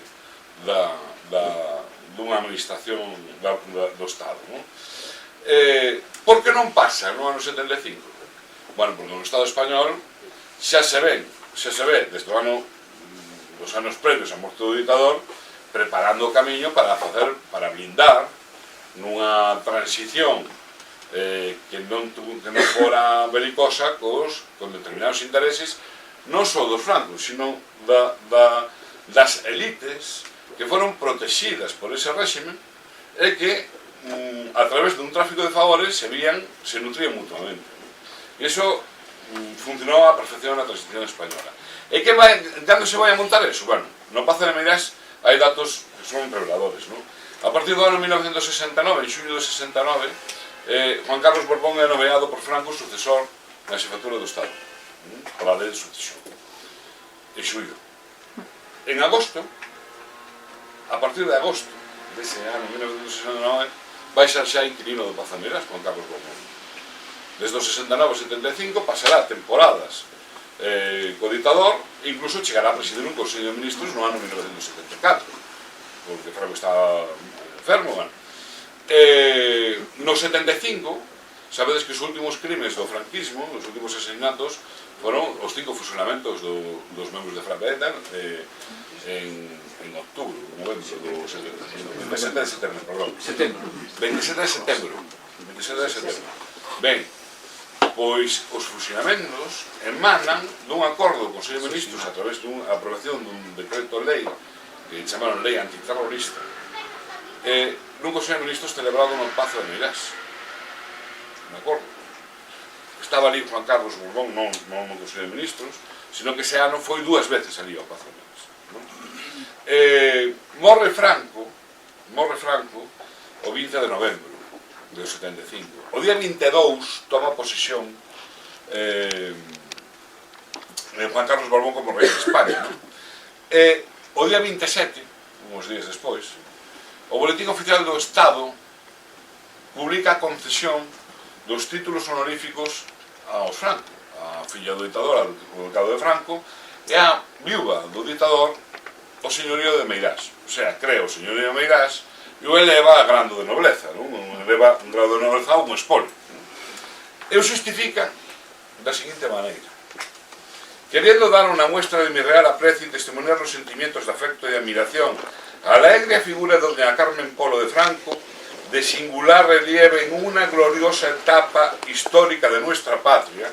dunha administración do Estado. Por que non pasa no ano 75? Bueno, porque no Estado español xa se ve desde os anos previos á morte do dictador preparando o camiño para blindar nunha transición que non fora belicosa con determinados intereses non só dos francos, sino das elites que foron protegidas por ese réxime e que a través dun tráfico de favores se nutrían mutuamente. E iso funcionou a perfección na transición española. E cando se vai a montar eso? Bueno, no Pazo de Meirás hai datos que son reveladores, non? A partir do ano 1969, en xullo de 69, Juan Carlos Borbón é nomeado por Franco sucesor na xefatura do Estado, pola lei de sucesión, en xullo. En agosto, a partir de agosto dese ano 1969, vai ser xa inquilino do Pazo de Meirás, Juan Carlos Borbón. Desde o 69 ao 75 pasará temporadas co dictador, incluso chegará a presidir un Consello de Ministros no ano 1974. Porque Franco estaba enfermo. No 75, sabedes que os últimos crimes do franquismo, os últimos asesinatos, foron os 5 fusilamentos dos membros de Franco en outubro, novembro do 27 de setembro, perdón. 27 de setembro. Ben, pois os fusilamentos emanan dun acordo do Consello de Ministros a través dunha aprobación dun decreto lei que chamaron lei antiterrorista, nun Consello de Ministros celebrado no Pazo de Meirás. De acordo? Estaba ali Juan Carlos Borbón, non no Consello de Ministros, sino que ese ano foi 2 veces ali ao Pazo de Meirás. Morre Franco o 20 de novembro de 75. O día 22 toma posesión Juan Carlos Borbón como rei de España. O día 27, uns días despois, o Boletín Oficial do Estado publica a concesión dos títulos honoríficos aos Franco, a filla do ditador, ao ducado de Franco, e a viúva do ditador, o señorío de Meirás. O sea, crea o señorío de Meirás e o eleva a grado de nobleza, eleva un grado de nobleza a un espolio. E o justifica da seguinte maneira: queriendo dar una muestra de mi real aprecio y testimoniar los sentimientos de afecto y admiración a la alegre figura de doña Carmen Polo de Franco, de singular relieve en una gloriosa etapa histórica de nuestra patria.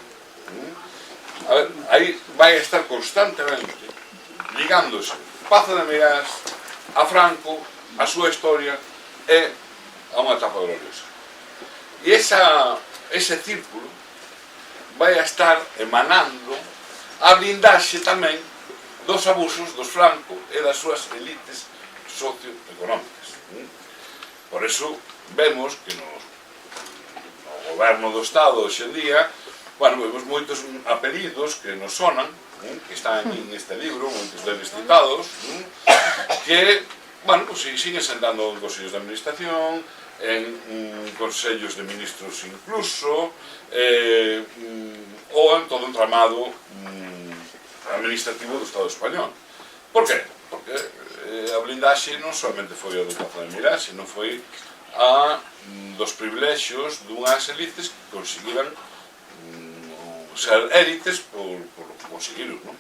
A ver, aí vai a estar constantemente ligándose Pazo de Meirás a Franco a súa historia é a unha etapa gloriosa. E ese círculo vai a estar emanando a blindaxe tamén dos abusos dos Franco e das súas elites socioeconómicas. Por eso vemos que no goberno do Estado hoxe en día, vemos moitos apelidos que nos sonan, que están neste libro, moitos deles citados, que, siguen sentando en consellos de administración, en consellos de ministros incluso, ou en todo un tramado administrativo do Estado español. Por que? Porque a blindaxe non solamente foi a do Pazo de Meirás, senón foi a dos privilexios dunhas elites que conseguiran ser élites por conseguirlo, non?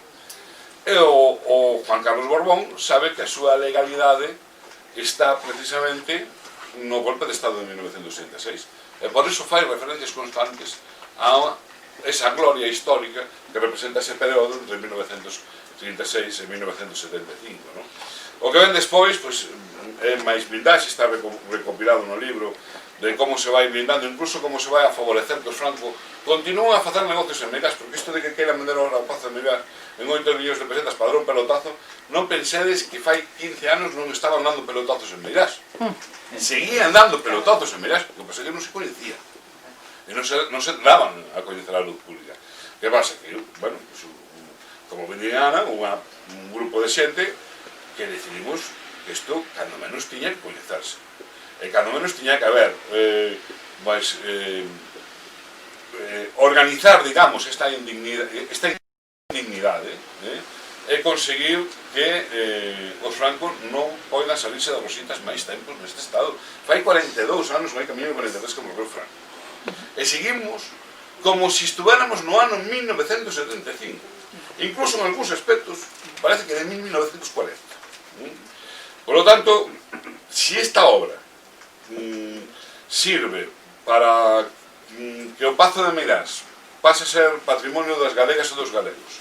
E o Juan Carlos Borbón sabe que a súa legalidade está precisamente no golpe de Estado de 1966 e por iso fai referencias constantes a esa gloria histórica que representa ese período entre 1936 e 1975, non? O que ven despois, é máis blindaxe, está recopilado no libro de como se vai blindando, incluso como se vai a favorecer que os Franco continúan a facer negocios en Meirás, porque isto de que queiran vender ahora o Pazo de Meirás en 8 millóns de pesetas para dar un pelotazo, non pensedes que fai 15 anos non estaban dando pelotazos en Meirás. Seguían dando pelotazos en Meirás, porque pasa que non se coñecía. E non se daban a coñecer a luz pública. Que pasa? Que, como vendían un grupo de xente que decidimos que isto, cando menos, tiña que coñecerse. E cando menos tiña que haber organizar, digamos, esta indignidade e conseguir que os francos non poidan salirse das rositas máis tempos neste estado. Fai 42 anos, vai camiño de 43 que morreu Franco. E seguimos como se estuéramos no ano 1975. Incluso en algúns aspectos parece que de 1940. Por lo tanto, si esta obra sirve para que o Pazo de Meirás pase a ser patrimonio das galegas e dos galegos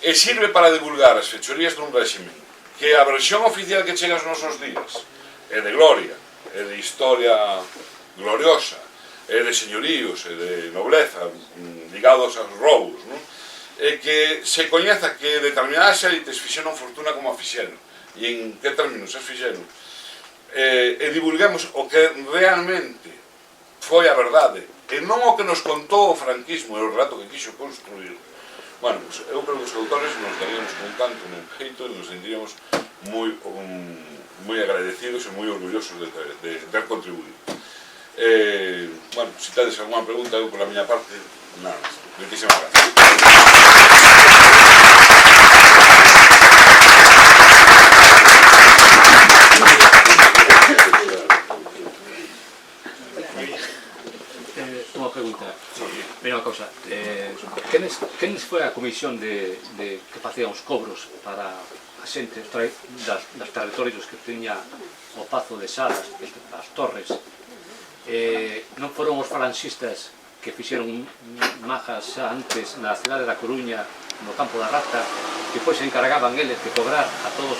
e sirve para divulgar as fechorías dun réximen que a versión oficial que chega aos nosos días é de gloria, é de historia gloriosa, é de señoríos, é de nobleza ligados aos roubos, e que se coñeza que determinadas élites fixeron fortuna como a fixeron e en que términos as fixeron, e divulguemos o que realmente foi a verdade e non o que nos contou o franquismo e o relato que quixo construir. Eu creo que os autores nos daríamos con tanto un jeito e nos sentiríamos moi agradecidos e moi orgullosos de ter contribuído. Se tedes alguna pregunta, eu pola miña parte, nada máis. Moitísimas gracias. Unha pregunta. Mira unha cousa. Quenes foi a comisión que facían os cobros para a xente das territorios que tiña o Pazo de Salas, as torres? Non foron os falanxistas que fixeron majas xa antes na cidade da Coruña, no campo da Rata, que depois se encargaban eles de cobrar a todos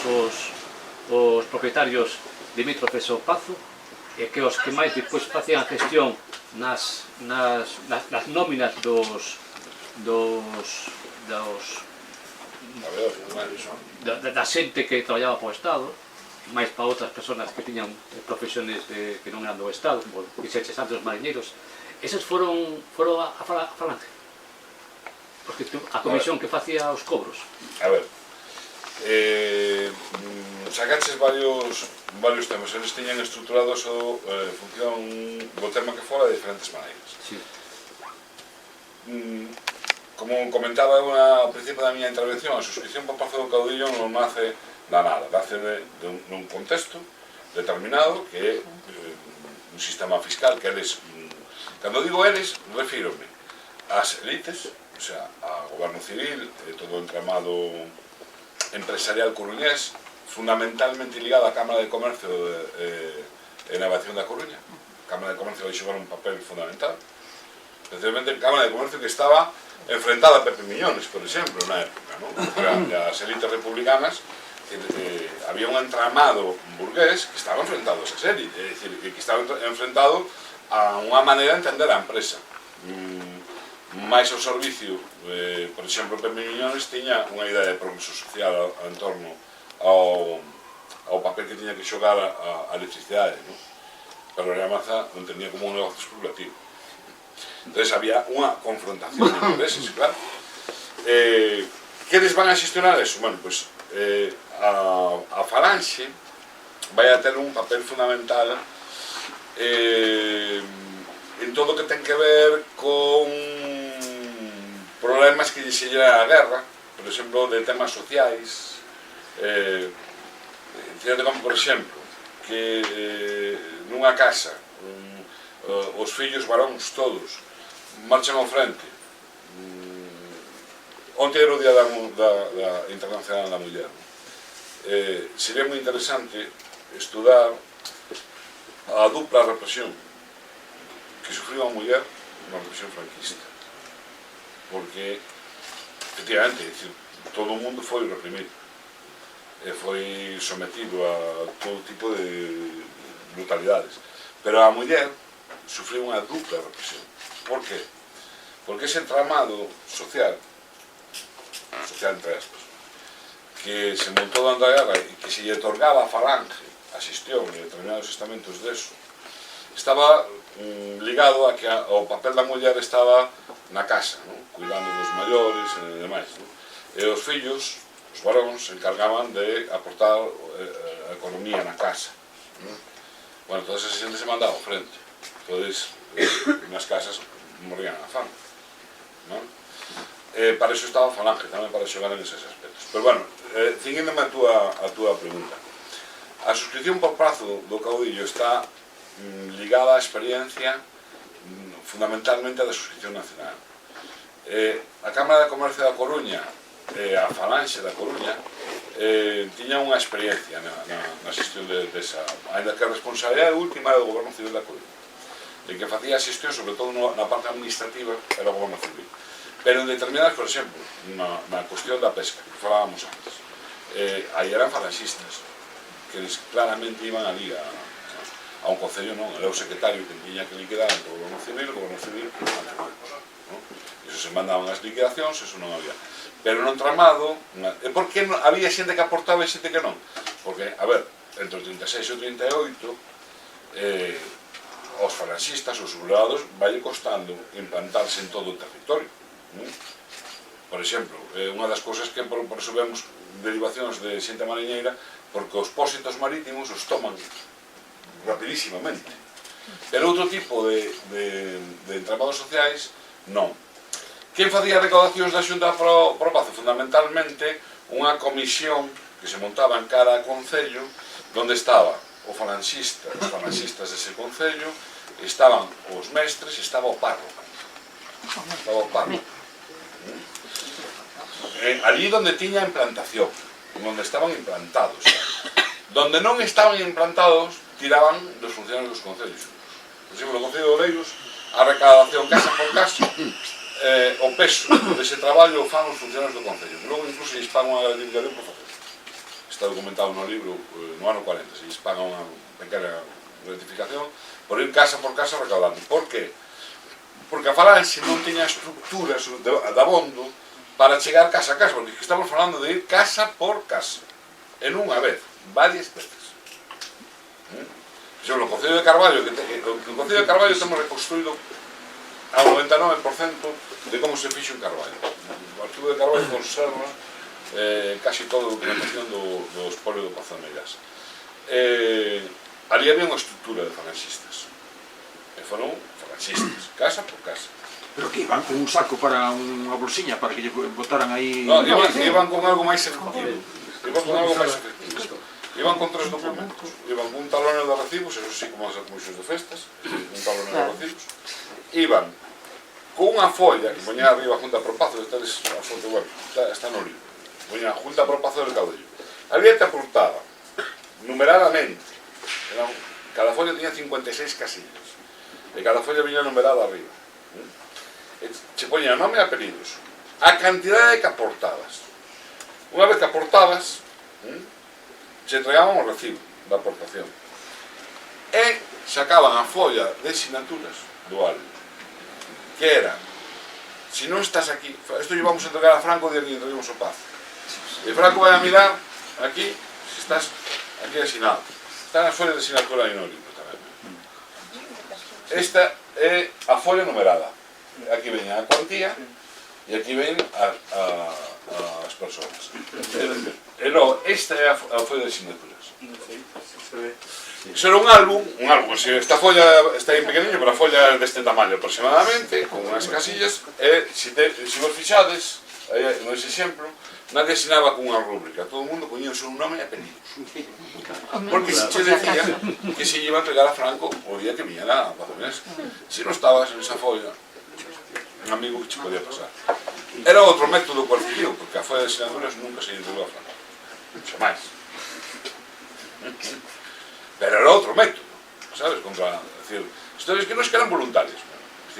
os propietarios limítrofes ao Pazo, e que os que máis depois facían a gestión nas nóminas da xente que traballaba para o Estado, máis para outras persoas que tiñan profesiones que non eran do Estado, como dixeches antes os mariñeiros. Eses foron a falante, porque a comisión que facía os cobros. A ver, sacaches varios temas, eles tiñan estruturado a súa función do tema que fora de diferentes maneiras. Sí. Como comentaba ao principio da miña intervención, a suscripción por Pazo do Caudillo non nace da nada, nace dun contexto determinado que é un sistema fiscal que eles, cando digo eles, refírome ás elites, o sea, ao goberno civil, todo o entramado empresarial coruñés, fundamentalmente ligado á Cámara de Comercio e Navegación da Coruña. A Cámara de Comercio vai xogar un papel fundamental, especialmente a Cámara de Comercio que estaba enfrentada a Pepe Miñones, por exemplo, na época, as elites republicanas había un entramado burgués que estaba enfrentado a esa serie, é dicir, que estaba enfrentado a unha maneira de entender a empresa. Máis ao servicio, por exemplo, Pepe Miñones tiña unha idea de progreso social en torno ao papel que tiña que xogar a electricidade, non? Pero a Maza non tenía como un negocio especulativo. Entón había unha confrontación de intereses, claro. Queres van a xestionar eso? Bueno, pois a Falanxe vai a ter un papel fundamental en todo o que ten que ver con problemas que lle xeran a guerra, por exemplo, de temas sociais, como, por exemplo, que nunha casa os fillos varóns todos marchan ao frente. Onte era o Día da Internacional da Muller. Sería moi interesante estudar a dupla represión que sufriu a muller na represión franquista, porque efectivamente todo o mundo foi reprimido e foi sometido a todo tipo de brutalidades, pero a muller sufriu unha dupla represión. Por qué? Porque ese entramado social entre aspas, que se montou dando a guerra e que se lle otorgaba a Falange a xestión de determinados estamentos deso, estaba ligado a que o papel da muller estaba na casa, non? Cuidando dos maiores e demais, non? E os fillos, os varóns, se encargaban de aportar a economía na casa, non? Bueno, toda esa xente se mandaba ao frente, entonces nas casas morían a fame, non? Para iso estaba a Falange, tamén para xogar en eses aspectos. Pero bueno, cinguéndome a túa pregunta, a suscripción por prazo do caudillo está ligada á experiencia fundamentalmente da suscripción nacional. A Cámara de Comercio da Coruña e a Falanxe da Coruña tiña unha experiencia na xestión desa, ainda que a responsabilidade última era do Goberno Civil da Coruña, en que facía a xestión, sobre todo na parte administrativa, era o Goberno Civil. Pero en determinadas, por exemplo, na cuestión da pesca, que falábamos antes, aí eran falanxistas, que claramente iban ali a un concello, non, era o secretario que tiña que liquidar entre o Goberno Civil ante Marcos, non? Iso se mandaban as liquidacións, eso non había. Pero no entramado, por que había xente que aportaba e xente que non? Porque, a ver, entre o 36 e o 38, os falanxistas, os sublevados, vai costando implantarse en todo o territorio. Por exemplo, unha das cousas que por eso vemos derivacións de xente mariñeira, porque os pósitos marítimos os toman rapidísimamente. Pero outro tipo de entramados sociais, non. Quen facía recaudacións da Xunta pro Pazo? Fundamentalmente unha comisión que se montaba en cada concello, onde estaba os falanxistas dese concello, estaban os mestres e estaba o párroco. Allí donde tiña implantación, donde estaban implantados. Donde non estaban implantados, tiraban dos funcionarios dos concellos. Por exemplo, no Concello de Oleiros, a recaudación casa por casa, o peso dese traballo fan os funcionarios do concello. Logo incluso lles pagan unha gratificación por facer. Está documentado no libro, no ano 40, se lles pagan unha pequena gratificación por ir casa por casa recaudando. Por qué? Porque a Falanxe non tiña estructuras de abondo para chegar casa a casa, porque estamos falando de ir casa por casa, en unha vez, varias veces. Por exemplo, o Concello de Carballo, o Concello de Carballo temos reconstruído ao 99% de como se fixo en Carballo. O Arquivo de Carballo conserva casi toda a documentación do espolio do Pazo de Meirás. Ali había unha estructura de falanxistas, e foron falanxistas, casa por casa. Pero que iban con un saco para unha bolsiña para que lle botaran aí... No, iban con algo máis efectivo. Iban con 3 documentos. Iban con un taloneo de recibos, eso sí, como as comisións de festas, un taloneo de recibos. Iban con unha folla que poñía arriba a Junta Pro Pazo, a foto web, está no libro. Poñía a Junta Pro Pazo del Caudillo. Había te aportaba, numeradamente, cada folla tiña 56 casillas, e cada folla viña numerada arriba. Se poñía nome e apelidos, a cantidade que aportabas. Unha vez que aportabas, se entregaban o recibo da aportación e sacaban a folla de sinaturas do álbum, que era: si non estás aquí, isto lle vamos a entregar a Franco o día que entreguemos o Paz, e Franco vai a mirar aquí se estás aquí asinado. Están as follas de sinatura aí no libro tamén. Esta é a folla numerada, aquí veña a cuantía e aquí ven as persoas. E logo, esta é a folla de sinaturas. Iso era un álbum, esta folla está aí pequeniño, pero a folla é deste tamaño aproximadamente, con unhas casillas, e se vos fixades, nese exemplo, nadie asinaba con unha rúbrica, todo o mundo poñía o seu nome e apelidos. Porque se che decía que se iba a entregar a Franco o día que viña a Paz Menesca. Se non estabas en esa folla, un amigo que che podía pasar. Era outro método coercitivo, porque a folla de sinaturas nunca se entregou a Franco. Xamais. Pero era outro método, sabes? Contra, decir, historias que non eran voluntarios. É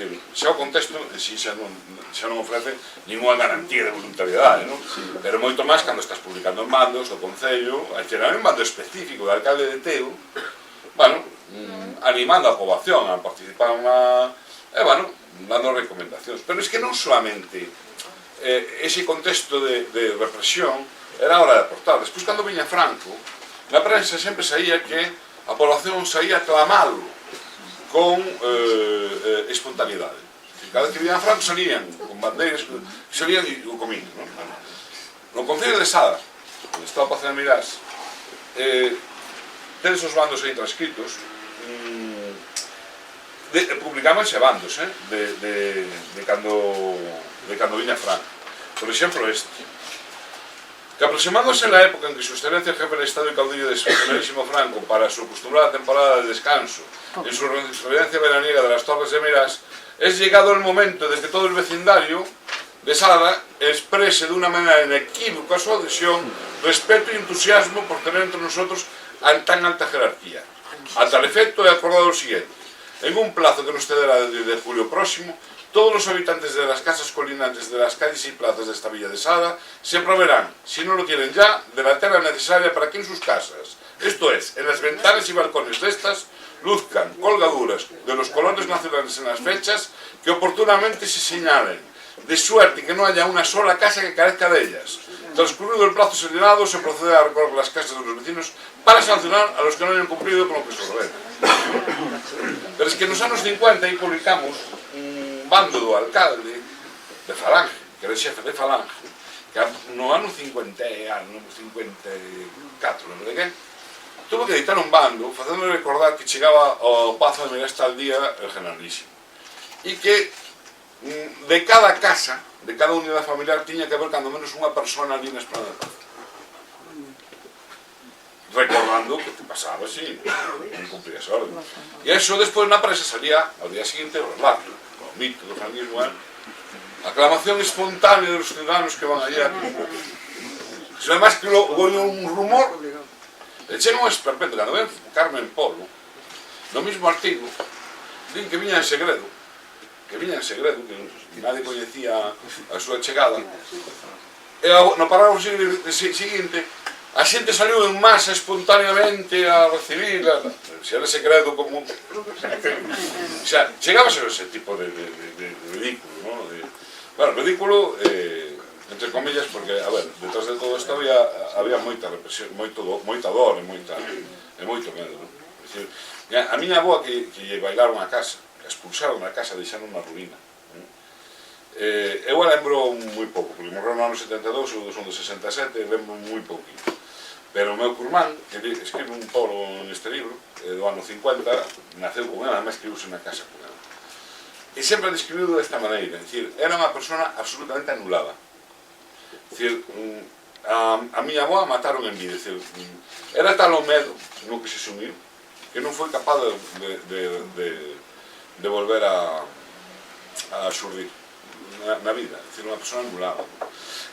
dicir, xa o contexto en si xa non ofrece ninguna garantía de voluntariedade, non? Pero moito máis cando estás publicando en bandos do Concello, a xerar un bando específico de alcalde de Teo, bueno, animando a poboación a participar dando recomendacións. Pero é que non solamente ese contexto de represión era a hora de aportar. Despois, cando viña Franco, na prensa sempre saía que a población saía a clamalo con espontaneidade. Cada vez que viña Franco salían con bandeiras, salían e o comín. No Concello de Sada, onde estaba Paz de Meirás, tedes os bandos aí transcritos, publicábanse bandos de cando viña Franco. Por exemplo, este, que aproximándose en la época en que su excelencia el jefe del Estado y caudillo de su generalísimo Franco, para su acostumbrada temporada de descanso en su residencia veraniega de las Torres de Meirás, es llegado el momento de que todo el vecindario de Sada exprese de una manera inequívoca su adhesión, respeto y entusiasmo por tener entre nosotros a tan alta jerarquía. A tal efecto he acordado lo siguiente: en un plazo que nos cederá desde julio próximo, todos los habitantes de las casas colindantes de las calles y plazas de esta villa de Sada se proveerán, si no lo tienen ya, de la tela necesaria para que en sus casas, esto es, en las ventanas y balcones de estas, luzcan colgaduras de los colores nacionales en las fechas que oportunamente se señalen, de suerte que no haya una sola casa que carezca de ellas. Transcurrido el plazo señalado, se procede a recorrer las casas de los vecinos para sancionar a los que no hayan cumplido con lo que se ordena. Pero es que en los años 50 ahí publicamos un bando do alcalde de Falange, que era xefe de Falange, que no ano 54, non de que, tuvo que editar un bando facendo recordar que chegaba ao Pazo de Meirás tal día el generalísimo, e que de cada casa, de cada unidade familiar, tiña que haber cando menos unha persona ali na esplanada de Paz, recordando que te pasaba así, non cumprías orden. E eso despois na presa salía ao día seguinte o relato, o mito do franquismo, aclamación espontánea de los ciudadanos que van allá. Eso además que oye un rumor, el che non é esperpento, cando ven Carmen Polo, no mismo artigo, din que viña en segredo, que nadie coñecía a súa chegada, e no parágrafo seguinte, a xente saliu en masa espontáneamente a recibirla, se era secreto como... O sea, chegábase a ese tipo de ridículo, ¿no? Bueno, ridículo, entre comillas, porque, a ver, detrás de todo isto había moita represión, moita dor e moito medo, ¿no? É dicir, a miña avoa que lle bailaron a casa, que expulsaron a casa, deixaron unha ruína. Eu a lembro moi pouco, porque morreu no ano 72, eu son de 67, lembro moi pouquinho. Pero o meu curmán, que escribe un polo neste libro, do ano 50, naceu con ela, además escribiuse na casa con ela. E sempre describido desta maneira, é dicir, era unha persona absolutamente anulada. É dicir, a miña avoa mataron en vida, é dicir, era tal o medo no que se sumiu, que non foi capaz de volver a xurdir na vida, é dicir, unha persona anulada.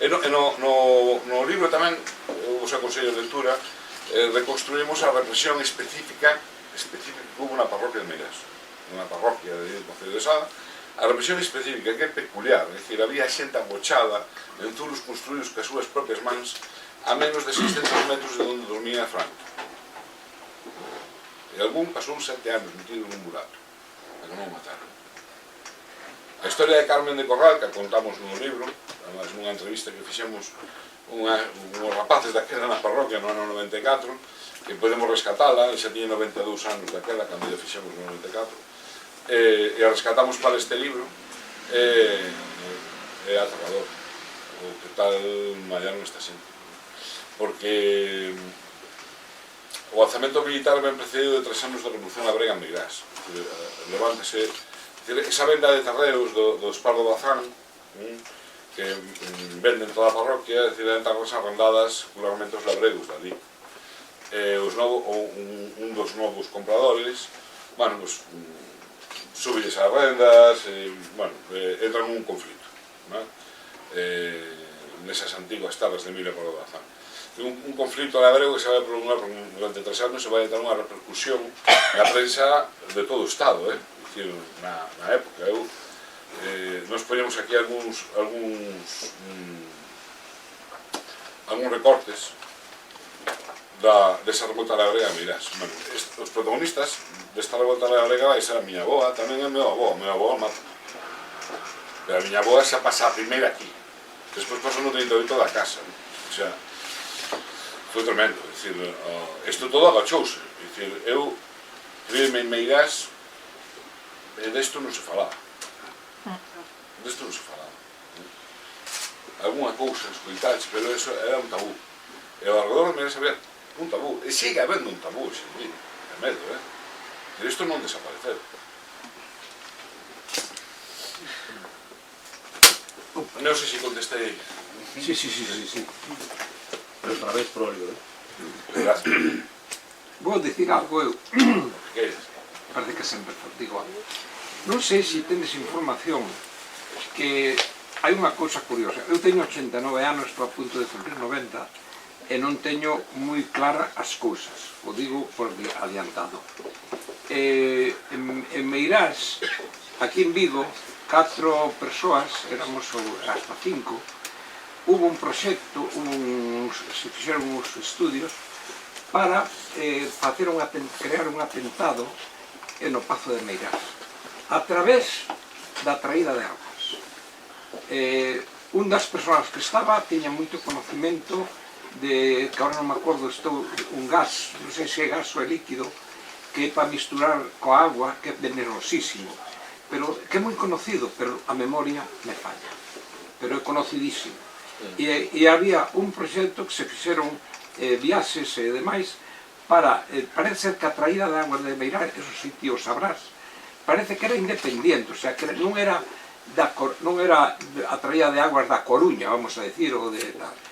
E no libro tamén, os aconsellos de lectura, reconstruímos a represión específica que hubo na parroquia de Meirás, unha parroquia do Concello de Sada, a represión específica que é peculiar, é dicir, había xente abochada en zulos construídos cas súas propias mans a menos de 600 metros de onde dormía Franco. E algún pasou 7 anos metido nun burato, para que non o mataron. A historia de Carmen de Corral, que contamos no libro, además nunha entrevista que fixemos uns rapaces daquela na parroquia no ano 94, que podemos rescatala, xa tiña 92 anos daquela, cando lle fixemos no 94, e a rescatamos para este libro, é aterrador o que tal mallaron esta xente, porque o alzamento militar ben precedido de 3 anos da Revolución Labrega en Meirás. Levántase esa venda de terreos dos Pardo Bazán, que venden toda a parroquia, entran as arrendadas regularmente os labregos dali. Un dos novos compradores, bueno, pues, súbelles as rendas, entran nun conflito, nesas antiguas terras de Mira Pardo Bazán. Un conflito labrego que se vai prolongar durante 3 anos, se vai dar unha repercusión na prensa de todo o Estado, dicir, na época. Nos poñemos aquí algúns recortes desa revolta labrega. Mirás, os protagonistas desta revolta labrega vai ser a miña avoa, tamén a meu avó mata. Pero a miña avoa xa pasa a primeira aquí, despois pasou no 38 da casa, o sea, foi tremendo. Isto todo agachouse. Eu criei-me en Meirás e desto non se falaba. Desto non se falaba. Alguna cousa escoitaxe, pero eso era un tabú. E ao alrededor de Meirás había un tabú. E sigue habendo un tabú, xe, de medo, E isto non desapareceu. Non sei se contestei. Sí. Pero parabéns por o libro, Gracias. Vou dicir algo eu. Que é? Parece que sempre digo algo. Non sei se tenes información que hai unha cousa curiosa. Eu teño 89 anos, estou a punto de cumprir 90 e non teño moi clara as cousas. O digo por adiantado. En Meirás, aquí en Vigo, 4 persoas, éramos hasta 5, hubo un proxecto, se fixeron uns estudios para crear un atentado no Pazo de Meirás a través da traída de augas. Un das persoas que estaba tiña moito conocimento de, que agora non me acordo, un gas, non sei se é gas ou é líquido, que é para misturar coa agua, que é venenosísimo, pero que é moi conocido, pero a memoria me falla, pero é conocidísimo. E había un proxecto que se fixeron viaxes e demais para, parece ser que a traída de agua de Meirás, eso sí ti o sabrás, parece que era independiente, o sea, que non era a traída de aguas da Coruña, vamos a decir, ou de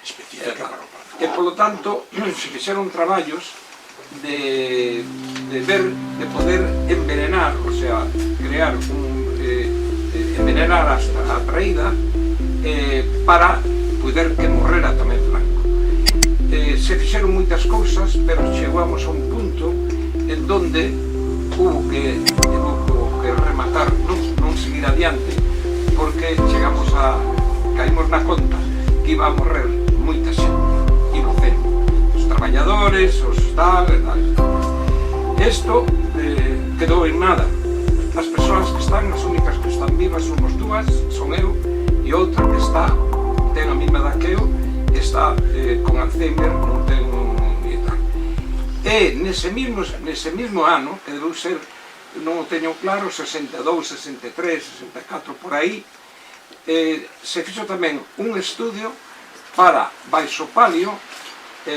específica. E, polo tanto, se fixeron traballos de poder envenenar, o sea, crear envenenar a traída para poder que morrera tamén Franco. Se fixeron moitas cousas, pero chegamos a un punto en donde hubo que rematar, non seguir adiante, porque caímos na conta que iba a morrer moita xente inocente, os traballadores, os tal e tal. Isto quedou en nada. As persoas que están, as únicas que están vivas somos dúas, son eu e outra que ten a mesma edad que eu, está con Alzheimer, non ten e tal. E nese mismo ano, que debeu ser, non o teño claro, 62, 63, 64, por aí, se fixo tamén un estudio para, baixo palio,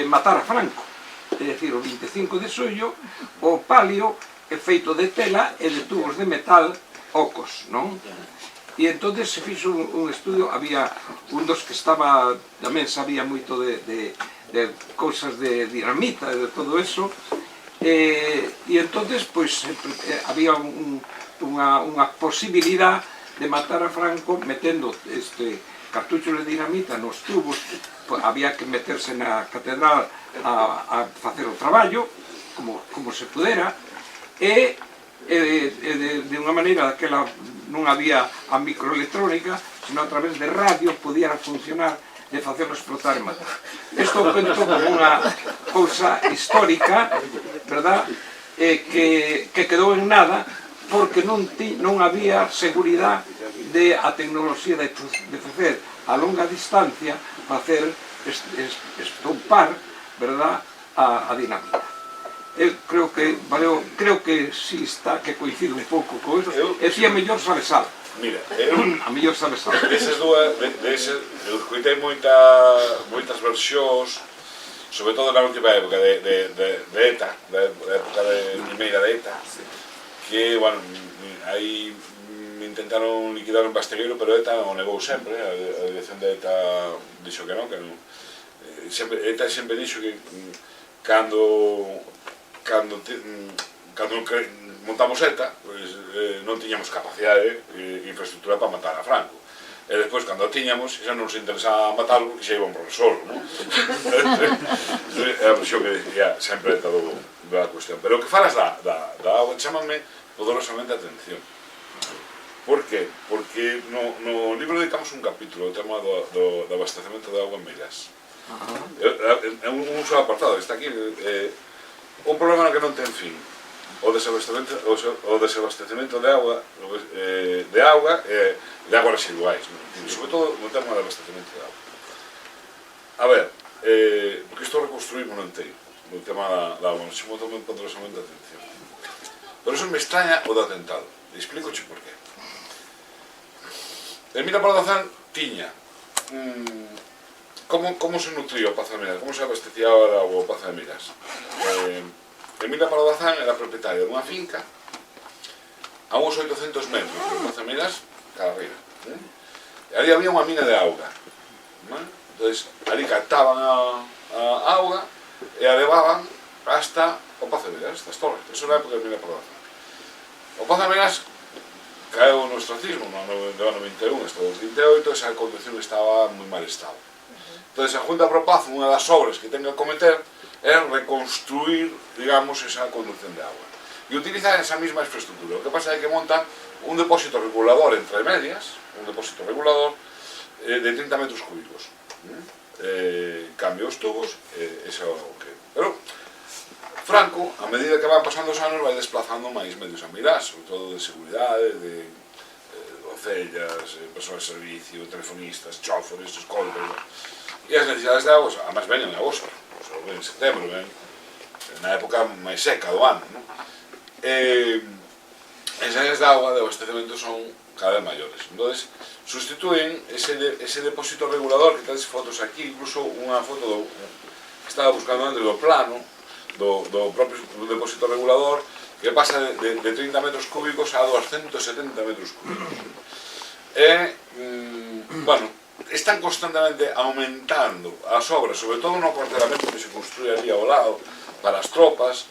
matar a Franco. É dicir, o 25 de xullo, o palio é feito de tela e de tubos de metal ocos, non? E entón se fixo un estudio, había un dos que estaba, tamén sabía moito de cousas de dinamita e de todo eso, e entón había unha posibilidad de matar a Franco metendo cartuchos de dinamita nos tubos. Había que meterse na catedral a facer o traballo como se pudera, e de unha maneira daquela non había a microelectrónica, sino a través de radio podía funcionar de facelo explotar e matar. Isto o conto como unha cousa histórica, verdad? Que quedou en nada porque non había seguridade de a tecnoloxía de facer a longa distancia, facer estoupar, verdad, a dinámica. Eu creo que si está, que coincide un pouco con eso, e si a mellor sabe sal. Mira, A mellor sabe sal. desas dúas, eu escoitei moitas versións, sobre todo na última época de ETA, da época de primeira de ETA, que, bueno, aí me intentaron liquidar un Bastegueiro, pero ETA o negou sempre, a dirección de ETA dixo que non. ETA sempre dixo que cando montamos ETA, non tiñamos capacidade e infraestructura para matar a Franco. E despois, cando a tiñamos, xa non nos interesaba matarlo, porque xa iba un profesor, non? É a versión que decía sempre ETA da cuestión. Pero o que falas da agua, chámame poderosamente a atención. Por qué? Porque no libro dedicamos un capítulo ao tema do abastecemento de agua en Meirás. É un só apartado, está aquí. Un problema que non ten fin. O desabastecemento de auga e de aguas residuais, sobre todo no tema do abastecemento de auga. A ver, porque isto reconstruímos non inteiro, no tema da auga, nos chamou tamén poderosamente a atención. Por eso me extraña o do atentado, e explicoche por qué. Emilio Pardo Bazán tiña como se nutría o Pazo de Meirás, como se abastecía o Pazo de Meirás. Emilio Pardo Bazán era propietario dunha finca a uns 800 metros do Pazo de Meirás, cada arriba. E ali había unha mina de auga. Entón, ali captaban a auga e a levaban hasta o Pazo de Meirás, hasta as torres. Eso era a época de Emilio Pardo Bazán. O Pazo de Meirás caeu no ostracismo no ano 91, hasta o 28, esa conducción estaba en moi mal estado. Entón, a Junta pro Pazo, unha das obras que ten que cometer é reconstruir, digamos, esa conducción de agua e utilizar esa mesma infraestructura. O que pasa é que monta un depósito regulador entre medias, un depósito regulador de 30 metros cúbicos. Cambia os tubos, ese é o que... Pero Franco, a medida que van pasando os anos, vai desplazando máis medios a Meirás, sobre todo de seguridade, de docellas, persoas de servicio, telefonistas, chóferes, escoltas. E as necesidades de auga, a máis ven en agosto, en setembro, na época máis seca do ano. As necesidades de auga de abastecemento son cada vez maiores. Entón, sustituen ese depósito regulador, que tedes fotos aquí, incluso unha foto que estaba buscando antes do plano, do propio depósito regulador, que pasa de 30 metros cúbicos a 270 metros cúbicos. Bueno, están constantemente aumentando as obras, sobre todo no cuartelamento que se construye ali ao lado para as tropas,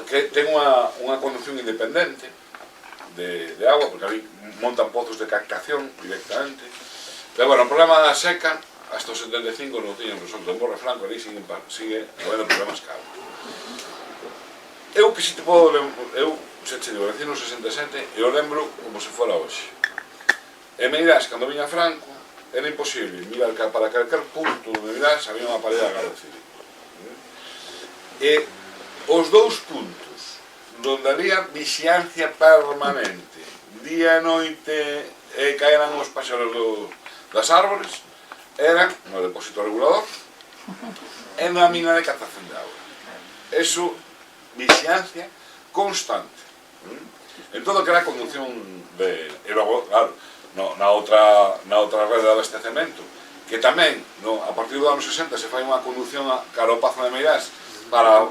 que ten unha conducción independente de agua, porque ali montan pozos de captación directamente. Pero bueno, o problema da seca hasta os 75 non tiñan resolto. En Borre Franco ali sigue habendo problemas que agua. Eu que se te podo... Eu, se te digo, nací no 67 e o lembro como se fora hoxe. En Meirás, cando viña Franco, era imposible mirar para calquer punto de Meirás había unha parede da Garda Civil. E os dous puntos donde había vixiancia permanente, día e noite, e caeran os páxaros das árbores, eran no depósito regulador e na mina de captación de auga. Eso, vixiancia constante. En todo que era a conducción de... E logo, claro, na outra rede de abastecemento, que tamén, a partir do ano 60, se fai unha conducción cara ao Pazo de Meirás para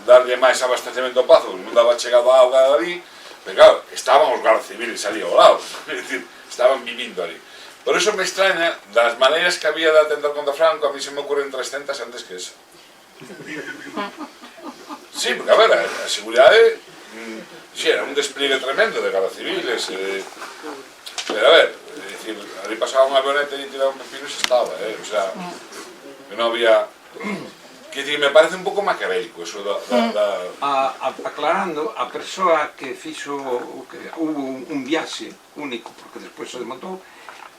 darlle máis abastecemento ao Pazo, non daba chegado a auga de ali, pero claro, estaban os gardas civiles ali ao lado, é dicir, estaban vivindo ali. Por eso me extraña, das maneiras que había de atentar contra Franco, a mí se me ocurren 300 antes que esa. Sí, porque a ver, a seguridade, sí, era un despliegue tremendo de gardas civiles, pero a ver, é dicir, ali pasaba unha avioneta e tiraba un pepino e se estaba, o sea, que non había... Que dicir, me parece un pouco maquiavélico eso aclarando, a persoa que fixo, hubo un viaxe único, porque despois se desmontou,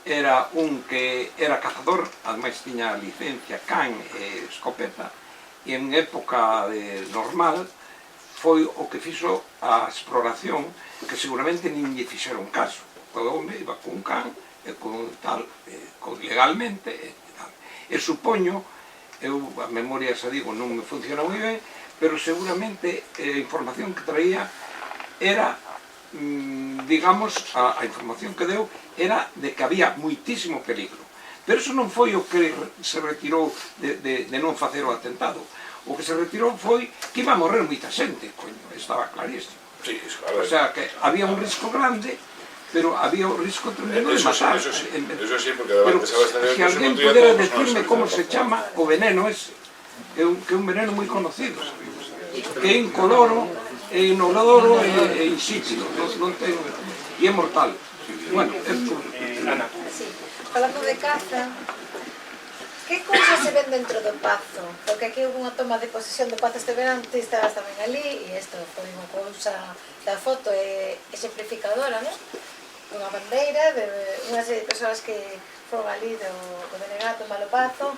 era un que era cazador, ademais tiña licencia, can e escopeta, e en época normal foi o que fixo a exploración, que seguramente nin lle fixeron caso. O home iba con can e con tal, legalmente e tal. E supoño, eu a memoria, xa digo, non me funciona moi ben, pero seguramente a información que traía era, digamos, a información que deu era de que había muitísimo peligro. Pero eso non foi o que se retirou de non facer o atentado. O que se retirou foi que iba a morrer moita xente, coño, estaba clarísimo. Sí, a ver. O sea, que había un risco grande, pero había un risco tremendo de matar. Eso sí, porque debate sabes si alguén pudera decirme como se chama o veneno ese, que é un veneno moi conocido, que é incoloro, é inoloro e insípido, non ten, e é mortal. Bueno, Ana. Sí. Falando de caza, que cousas se ven dentro do pazo? Porque aquí houve unha toma de posesión do pazo este verán, ti estabas tamén ali, e isto foi unha cousa da foto exemplificadora, non? Unha bandeira de unha serie de persoas que foron ali do Denegato, Malo Pazo.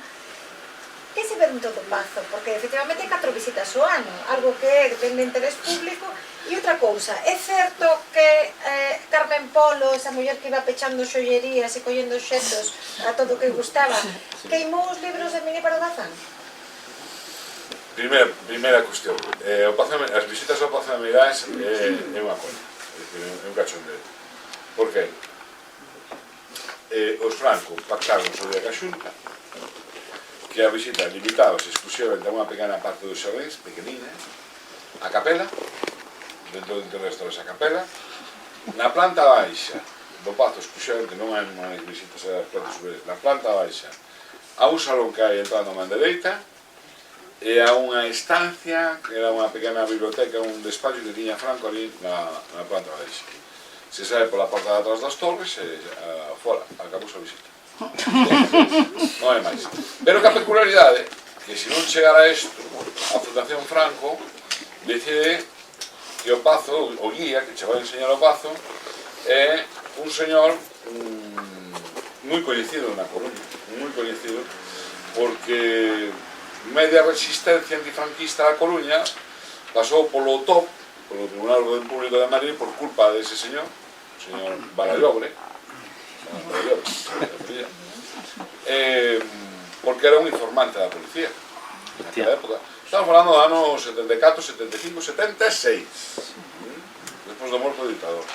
Que se ve dentro do pazo? Porque efectivamente hai 4 visitas ao ano, algo que é de interés público. E outra cousa, é certo que Carmen Polo, esa muller que iba pechando xollerías e collendo xetos a todo o que gustaba, queimou os libros de Mini Pardo-Bazán? Primeira cuestión, as visitas ao Pazo de Meirás é unha coña, é un cachondeo. Por que? Os Franco pactaron sobre a Xunta que a visita limitábase exclusivamente a unha pequena parte dos xardíns, pequenina, a capela, dentro do interior esa capela, na planta baixa do Pazo exclusivamente, non hai máis visitas a plantas superiores, na planta baixa, a un salón que hai entrando a man dereita, e a unha estancia, que era unha pequena biblioteca, un despacho que tiña Franco ali na planta baixa. Se sabe pola porta de atrás das torres e fora, acabou a visita. Non é máis. Pero que a peculiaridade que se non chegara isto, a Fundación Franco decide que o Pazo, o guía que che vai enseñar o Pazo, é un señor moi coñecido na Coruña, moi coñecido, porque media resistencia antifranquista da Coruña pasou polo top, polo Tribunal de Orden Público de Madrid, por culpa dese señor, o señor Barallobre, porque era un informante da policía naquela época. Estamos falando do ano 74, 75, 76, despois do morto do dictador,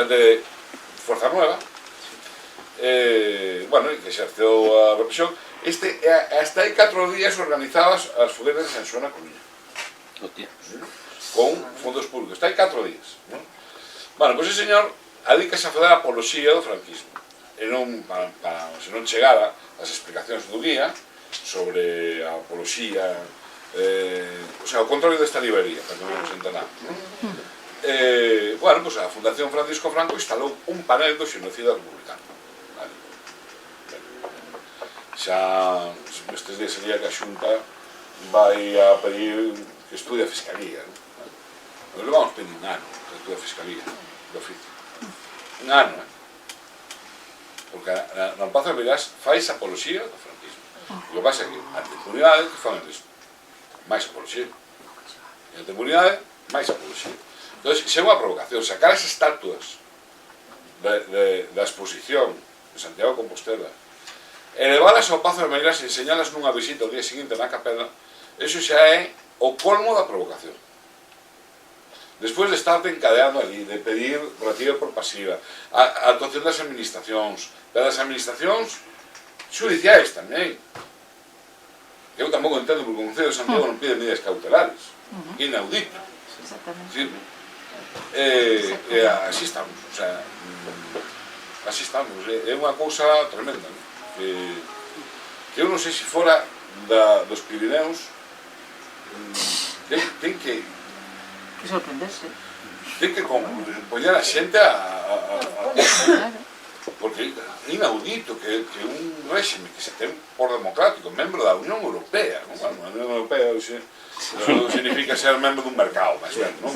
de Fuerza Nueva, bueno, que exerceu a represión. Hasta aí 4 días organizadas as fogueiras de San Xoán na Coruña, con fondos públicos. Está aí 4 días. Bueno, pois ese señor adícase a fazer a apoloxía do franquismo, e non, se non chegara as explicacións do guía sobre a apoloxía, o sea, o control desta librería, para que non nos entendamos. Bueno, pois a Fundación Francisco Franco instalou un panel do xenocida republicano. Xa estes días sería que a Xunta vai a pedir que estudie a Fiscalía, non le vamos pedir un ano que estudie a Fiscalía do oficio, un ano, porque no Pazo de Meirás fais apoloxía do franquismo. O que pasa é que a impunidade que fan isto, máis apoloxía, e a impunidade máis apoloxía. Entón, se é unha provocación, sacar as estatuas da exposición de Santiago de Compostela, elevalas ao Pazo de Meirás e enseñalas nunha visita o día seguinte na capela, eso xa é o colmo da provocación. Despois de estarte encadeando ali, de pedir retiro por pasiva, a actuación das administracións, das administracións judiciais tamén. Eu tampouco entendo porque o Concello de Santiago non pide medidas cautelares, inaudito. Exactamente. Así estamos, o sea, así estamos, é unha cousa tremenda, non? Que eu non sei se fora dos Pirineos ten que sorprenderse, ten que poñer a xente porque é inaudito que un réxime que se ten por democrático, membro da Unión Europea, non? A Unión Europea non significa ser membro dun mercado, máis ben, non?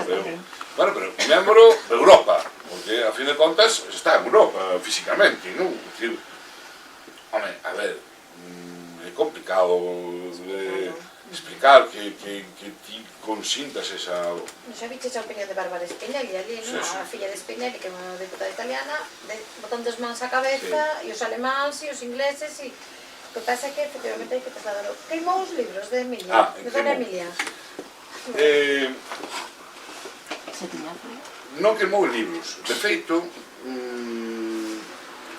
Pero membro de Europa, porque a fin de contas está en Europa físicamente, non? É dicir, home, a ver, é complicado explicar que ti consintas esa... Non xa viches a opinión de Bárbara Spinelli ali, non? A filla de Spinelli, que é unha deputada italiana, botando as mans á cabeza, e os alemáns, e os ingleses, e... O que pasa é que, efectivamente, hai que trasladarlo. Queimou os libros de Emilia, de Dona Emilia. Se tiña frío. Non queimou libros. De feito,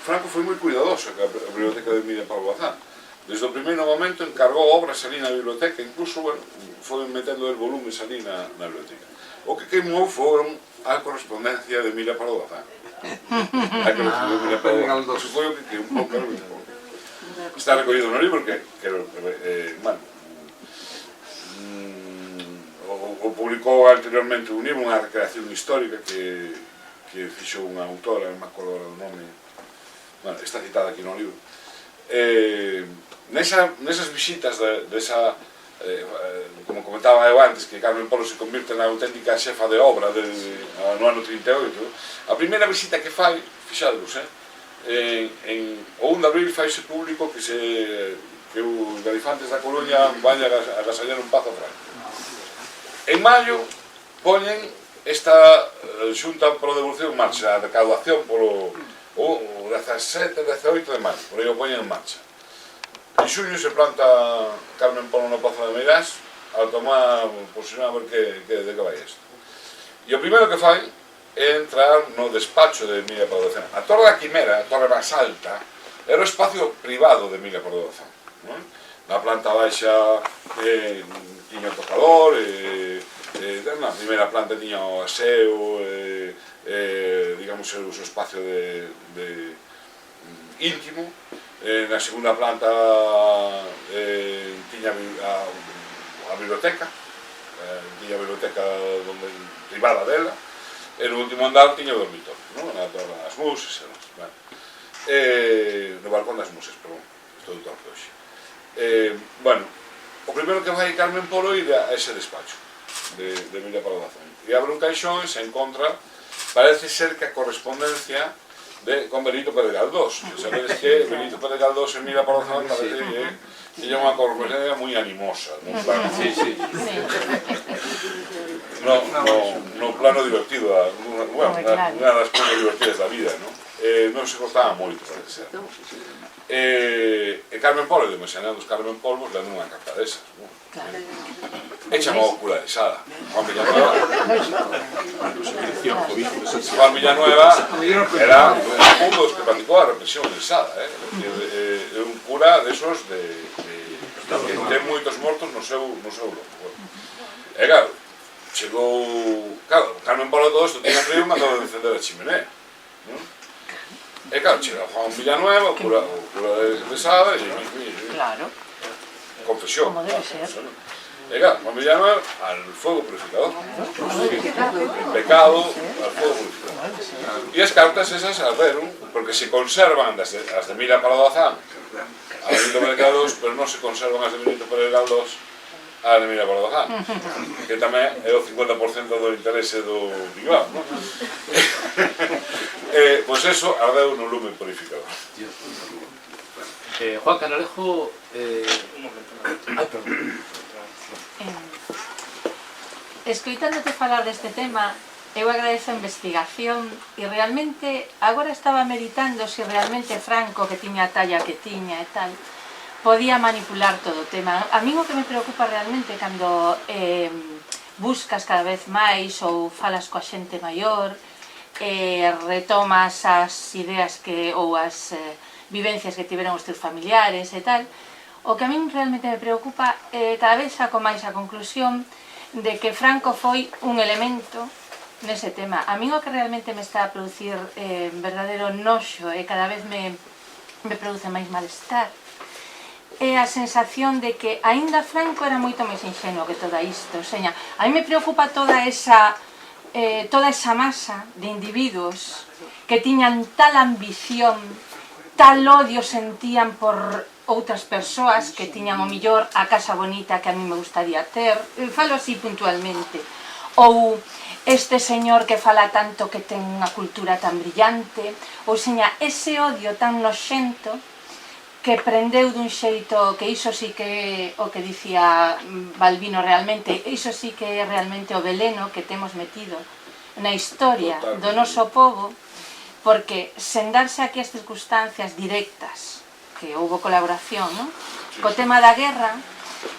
Franco foi moi cuidadoso ca biblioteca de Emilia Pardo Bazán. Desde o primeiro momento encargou obras ali na biblioteca, incluso, bueno, foi metendo el volumes ali na biblioteca. O que queimou foron a correspondencia de Emilia Pardo Bazán. A que recibiu Emilia Pardo Bazán. Eso foi o que queimou, claro. Está recollido no libro que bueno, o publicou anteriormente un libro, unha recreación histórica que fixo unha autora, non me acordo o nome, bueno, está citada aquí no libro. Nesas visitas desa, como comentaba eu antes, que Carmen Polo se convirte na auténtica xefa de obra no ano 38, a primeira visita que fai, fixadvos, o 1 de abril faise público que os galifantes da Coruña van a agasallar un pazo franco. En maio poñen esta xunta pro devolución en marcha, a recaudación polo 17, 18 de maio, por aí o poñen en marcha. En xuño se planta Carmen Polo no Pozo de Meirás a tomar posición a ver de que vai isto. E o primeiro que fai é entrar no despacho de Emilia Pardo Bazán. A Torre da Quimera, a torre máis alta, era o espacio privado de Emilia Pardo Bazán. Na planta baixa tiña o tocador, na primeira planta tiña o aseo, digamos, o seu espacio íntimo. Na segunda planta tiña a biblioteca, privada dela. E no último andar tiña o dormitorio, na torre das Muses, no balcón das Muses, perdón, estou de torpe hoxe. Bueno, o primeiro que vai Carmen Polo ir a ese despacho de Emilia Pardo Bazán. E abre un caixón e se encontra, parece ser que a correspondencia con Benito Pérez Galdós. Sabedes que Benito Pérez Galdós e Emilia Pardo Bazán parece que tiña unha correspondencia moi animosa, non plano. No plano divertido, unha das cousas divertidas da vida, non se cortaba moito, parece ser. E Carmen Polo, de Meseneados Carmen Polvos, lendo unha carta desas. E chamou cura de Sada, Juan Villanueva. Juan Villanueva era un dos que practicou a represión de Sada, é un cura desos que ten moitos mortos no seu loco. E claro, chegou... Claro, Carmen Polo todo isto tiña frío e mandou a encender a chimenea. E claro, chega Juan Villanueva, o cura de Sada, e confesión. Como debe ser. E claro, Juan Villanueva al fuego purificador. Pecado al fuego purificador. E as cartas esas arderon, porque se conservan as de Emilia Pardo Bazán a Benito Pérez Galdós, pero non se conservan as de Benito Pérez Galdós a de Emilia Pardo Bazán, que tamén é o 50% do interese do Bilbao, non? Pois eso ardeu no lume purificador. Juan Canalejo... Ai, perdón. Escoitándote falar deste tema, eu agradezo a investigación e realmente agora estaba meditando se realmente Franco, que tiña a talla que tiña e tal, podía manipular todo o tema. A mí o que me preocupa realmente cando buscas cada vez máis ou falas coa xente maior, retomas as ideas ou as vivencias que tiveron os teus familiares e tal, o que a mí realmente me preocupa cada vez saco máis a conclusión de que Franco foi un elemento nese tema. A mí o que realmente me está a producir verdadeiro noxo e cada vez me produce máis malestar é a sensación de que aínda Franco era moito máis ingenuo que toda isto. O sea, a mí me preocupa toda esa masa de individuos que tiñan tal ambición, tal odio sentían por outras persoas que tiñan o millor a casa bonita que a mí me gustaría ter, falo así puntualmente, ou este señor que fala tanto que ten unha cultura tan brillante, ou seña, ese odio tan noxento que prendeu dun xeito que iso sí que o que dicía Balbino realmente, iso sí que é realmente o veleno que temos metido na historia do noso povo, porque sen darse aquí as circunstancias directas, que houve colaboración, non? Co tema da guerra,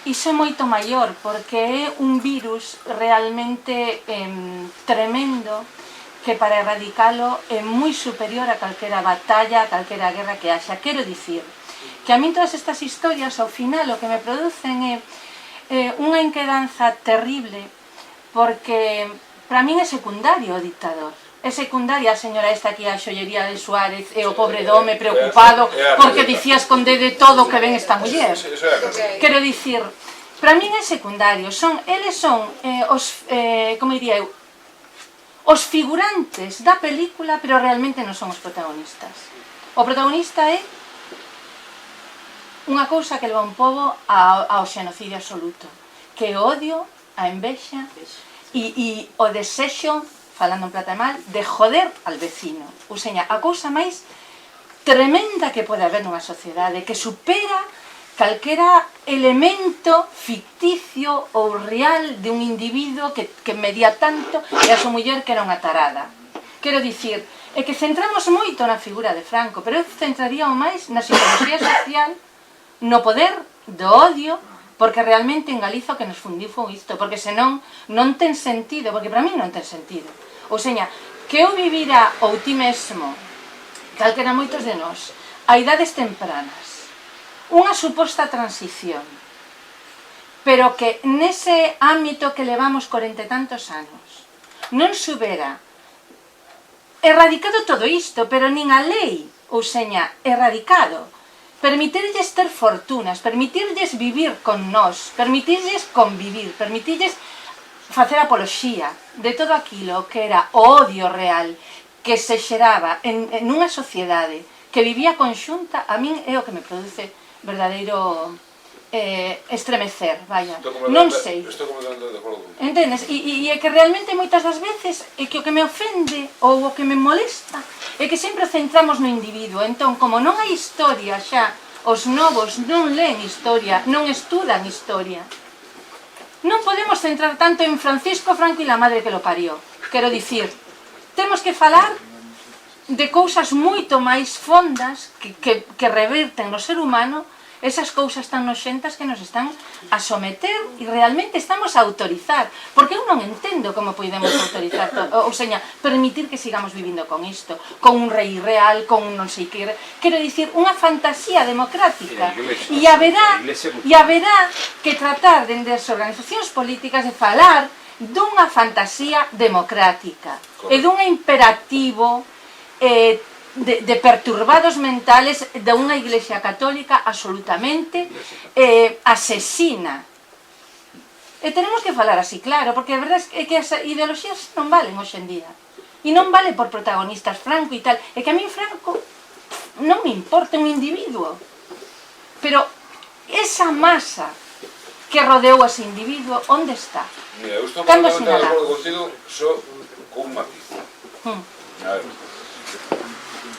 iso é moito maior, porque é un virus realmente tremendo, que para erradicalo é moi superior a calquera batalla, a calquera guerra que haxa. Quero dicir que a min todas estas historias, ao final, o que me producen é unha inquedanza terrible, porque para min é secundario o dictador. É secundaria a señora esta aquí, a xollería de Suárez, e o pobre dome preocupado porque dicía escondede todo o que ven esta muller. Quero dicir, para min é secundario, eles son os, como diría eu, os figurantes da película, pero realmente non son os protagonistas. O protagonista é unha cousa que leva un pobo ao xenocidio absoluto, que é o odio, a envexa e o desexo, falando en plata e mal, de joder al vecino. Ou seña, a cousa máis tremenda que pode haber nunha sociedade, que supera calquera elemento ficticio ou real de un individuo que medía tanto e a súa muller que era unha tarada. Quero dicir, é que centramos moito na figura de Franco, pero eu centraría o máis na psicología social, no poder do odio, porque realmente en Galiza o que nos fundiu foi isto, porque senón non ten sentido, porque para mí non ten sentido. Ou seña, que eu vivira ou ti mesmo, calquera moitos de nós, a idades tempranas, unha suposta transición, pero que nese ámbito que levamos 40 e tantos anos non subera erradicado todo isto, pero nin a lei, ou seña, erradicado, permitirlles ter fortunas, permitirlles vivir con nós, permitirlles convivir, permitirlles facer apoloxía de todo aquilo que era o odio real que se xeraba en unha sociedade que vivía conxunta, a min é o que me produce verdadeiro estremecer, vaya, non sei. Estou completamente de acordo. Entendes? E é que realmente moitas das veces é que o que me ofende ou o que me molesta é que sempre centramos no individuo. Entón, como non hai historia xa, os novos non leen historia, non estudan historia, non podemos centrar tanto en Francisco Franco e la madre que lo parió. Quero dicir, temos que falar de cousas moito máis fondas que reverten no ser humano esas cousas tan noxentas que nos están a someter e realmente estamos a autorizar, porque eu non entendo como podemos autorizar, ou seña, permitir que sigamos vivindo con isto, con un rei real, con un non sei que, quero dicir, unha fantasía democrática, e haberá que tratar dende as organizacións políticas de falar dunha fantasía democrática e dun imperativo de perturbados mentales de unha iglesia católica absolutamente asesina. E tenemos que falar así, claro, porque a verdade é que as ideoloxías non valen hoxe en día. E non vale por protagonistas Franco e tal. É que a min Franco non me importa un individuo. Pero esa masa que rodeou a ese individuo, onde está? Mira, eu estou completamente de acordo contigo, só con un matiz. A ver.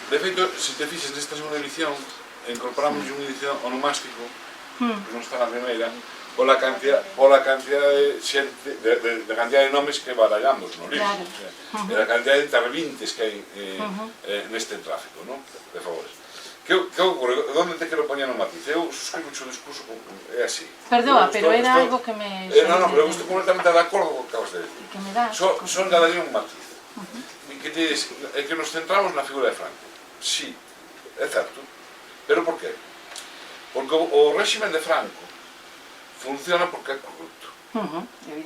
De feito, se te fixes nesta segunda edición, incorporamos unha edición onomástico, que non está na primeira, pola cantidad de xente, de cantidad de nomes que barallamos no libro, e da cantidad de intervintes que hai neste tráfico, non? De favores. Que ocorre? Onde te quero poñer no matiz? Eu suscribo o seu discurso, é así. Perdoa, pero era algo que me... Non, pero eu estou completamente de acordo con o que acabas de decir. Son cada día un matiz. Que te dices, é que nos centramos na figura de Franco. Sí, é certo. Pero por qué? Porque o réximen de Franco funciona porque é corrupto.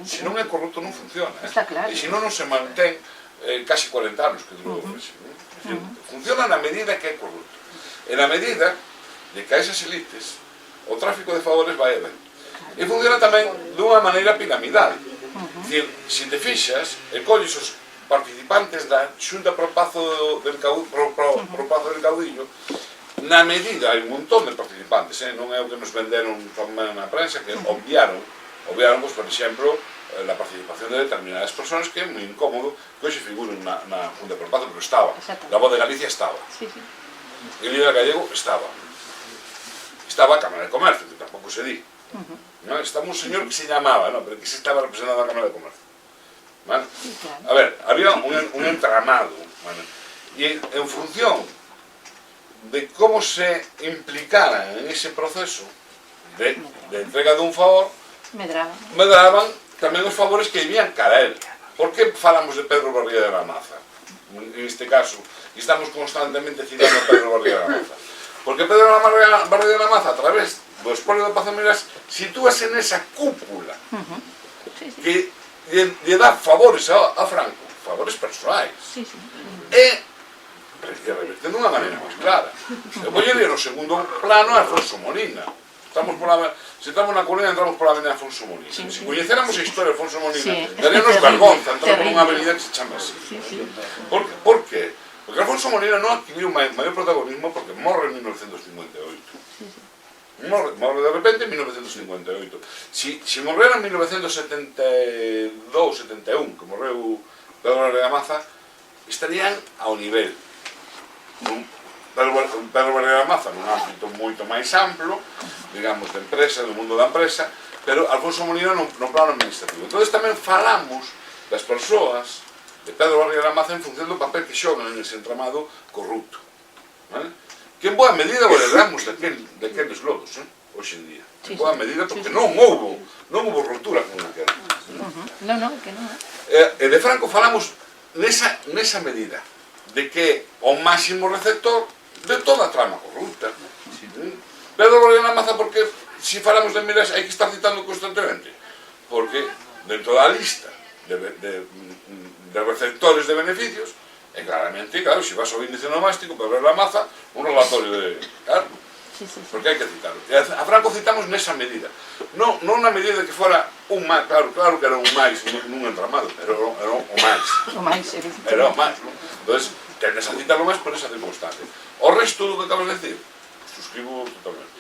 Se non é corrupto non funciona. E se non se mantén casi 40 anos que durou o réximen. Funciona na medida que é corrupto. E na medida de que a esas elites o tráfico de favores vai a ben. E funciona tamén dunha maneira piramidal. Se te fixas e colles os participantes da xunta pro pazo del caudillo, na medida, hai un montón de participantes, non é o que nos venderon na prensa, que obviaron, por exemplo, la participación de determinadas personas que é moi incómodo que hoxe figuren na Junta de Paz, pero estaba. La Voz de Galicia estaba. El líder gallego estaba. Estaba a Cámara de Comercio, que tampouco se di. Estaba un señor que se llamaba, pero que se estaba representando a Cámara de Comercio. A ver, había un entramado. Y en función de cómo se implicaran en ese proceso de entrega de un favor, medraban tamén os favores que debían cara a él. Por que falamos de Pedro Barriga de la Maza? En este caso, y estamos constantemente citando a Pedro Barriga de la Maza. Porque Pedro Barriga de la Maza, a través do espolio de Paz de Miras, sitúase nesa cúpula que lle dá favores a Franco, favores persoais. E revertendo unha maneira máis clara. Eu vou ler o segundo plano a Alfonso Molina. Se estamos na Coruña, entramos pola avenida Alfonso Molina. Se coñeceramos a historia de Alfonso Molina, daríanos vergonza entrar por unha avenida que se chama así. Por qué? Porque Alfonso Molina non adquiriu maior protagonismo porque morre en 1958. Morre de repente en 1958. Si morrera en 1972-71, que morreu Pedro Barriga de Maza, estarían ao nivel. Pedro Barriga de Maza nun ámbito moito máis amplo, digamos, de empresa, do mundo da empresa, pero Alfonso Molina non plano administrativo. Entón tamén falamos das persoas de Pedro Barriga de Maza en función do papel que xogan en ese entramado corrupto. Que en boa medida heredamos daqueles lodos, hoxe en día. En boa medida, porque non houbo ruptura con aquel. Non, que non. E de Franco falamos nesa medida, de que o máximo receptor de toda a trama corrupta. Pedro Barriga de Maza, porque se falamos de Miras hai que estar citando constantemente, porque dentro da lista de receptores de beneficios, e claramente, claro, se vas ao índice nomástico, Pedro Barriga de Maza, un relatorio de... Claro, porque hai que citarlo. A Franco citamos nesa medida, non na medida que fora un máis, claro que era un máis nun entramado, pero era o máis. Era o máis, non? Entón, tendes a citarlo máis por esa circunstancia. O resto do que acabas de decir, suscribo totalmente.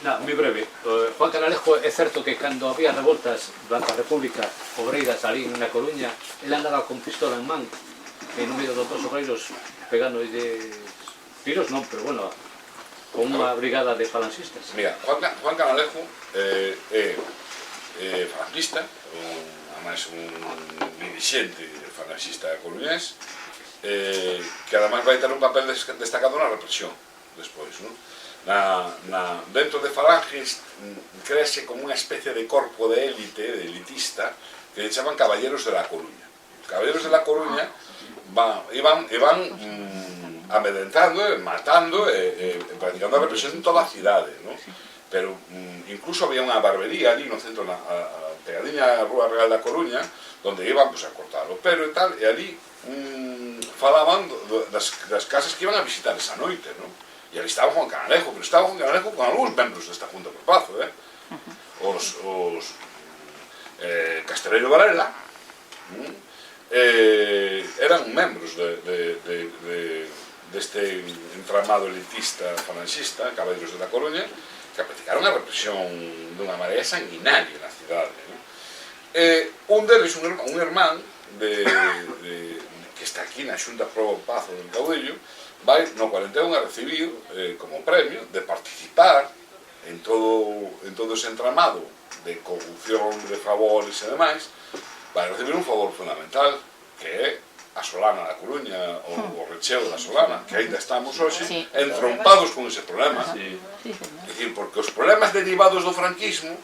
Moi breve. Juan Canalejo, é certo que cando había revoltas durante a República obreiras ali na Coruña, ele andaba con pistola en man e no medio dos obreiros pegando de tiros, non, pero bueno, con unha brigada de falanxistas. Mira, Juan Canalejo é falanxista, además un dirixente falanxista coruñés, que además vai ter un papel destacado na represión despois, non? Dentro de falanges crease como unha especie de corpo de élite, de elitista, que le chaman Caballeros de la Coruña. Caballeros de la Coruña iban amedrentando, matando e practicando a represión en toda a cidade, non? Pero incluso había unha barbería ali no centro, pegadinha a Rúa Real da Coruña, donde iban a cortar o pelo e tal, e ali falaban das casas que iban a visitar esa noite, non? E ali estaba Juan Canalejo, pero estaba Juan Canalejo con algúns membros desta Junta por Pazo, os Casteleiro Varela eran membros deste entramado elitista falanxista, Caballeros de la Coruña, que practicaron a represión dunha maneira sanguinaria na cidade. Un deles, un irmán que está aquí na Xunta pro Pazo del Caudillo, vai no 41 a recibir como premio de participar en todo ese entramado de corrupción, de favores e demais, vai recibir un favor fundamental, que é a Solana da Coruña, o recheo da Solana, que ainda estamos hoxe entrompados con ese problema. É dicir, porque os problemas derivados do franquismo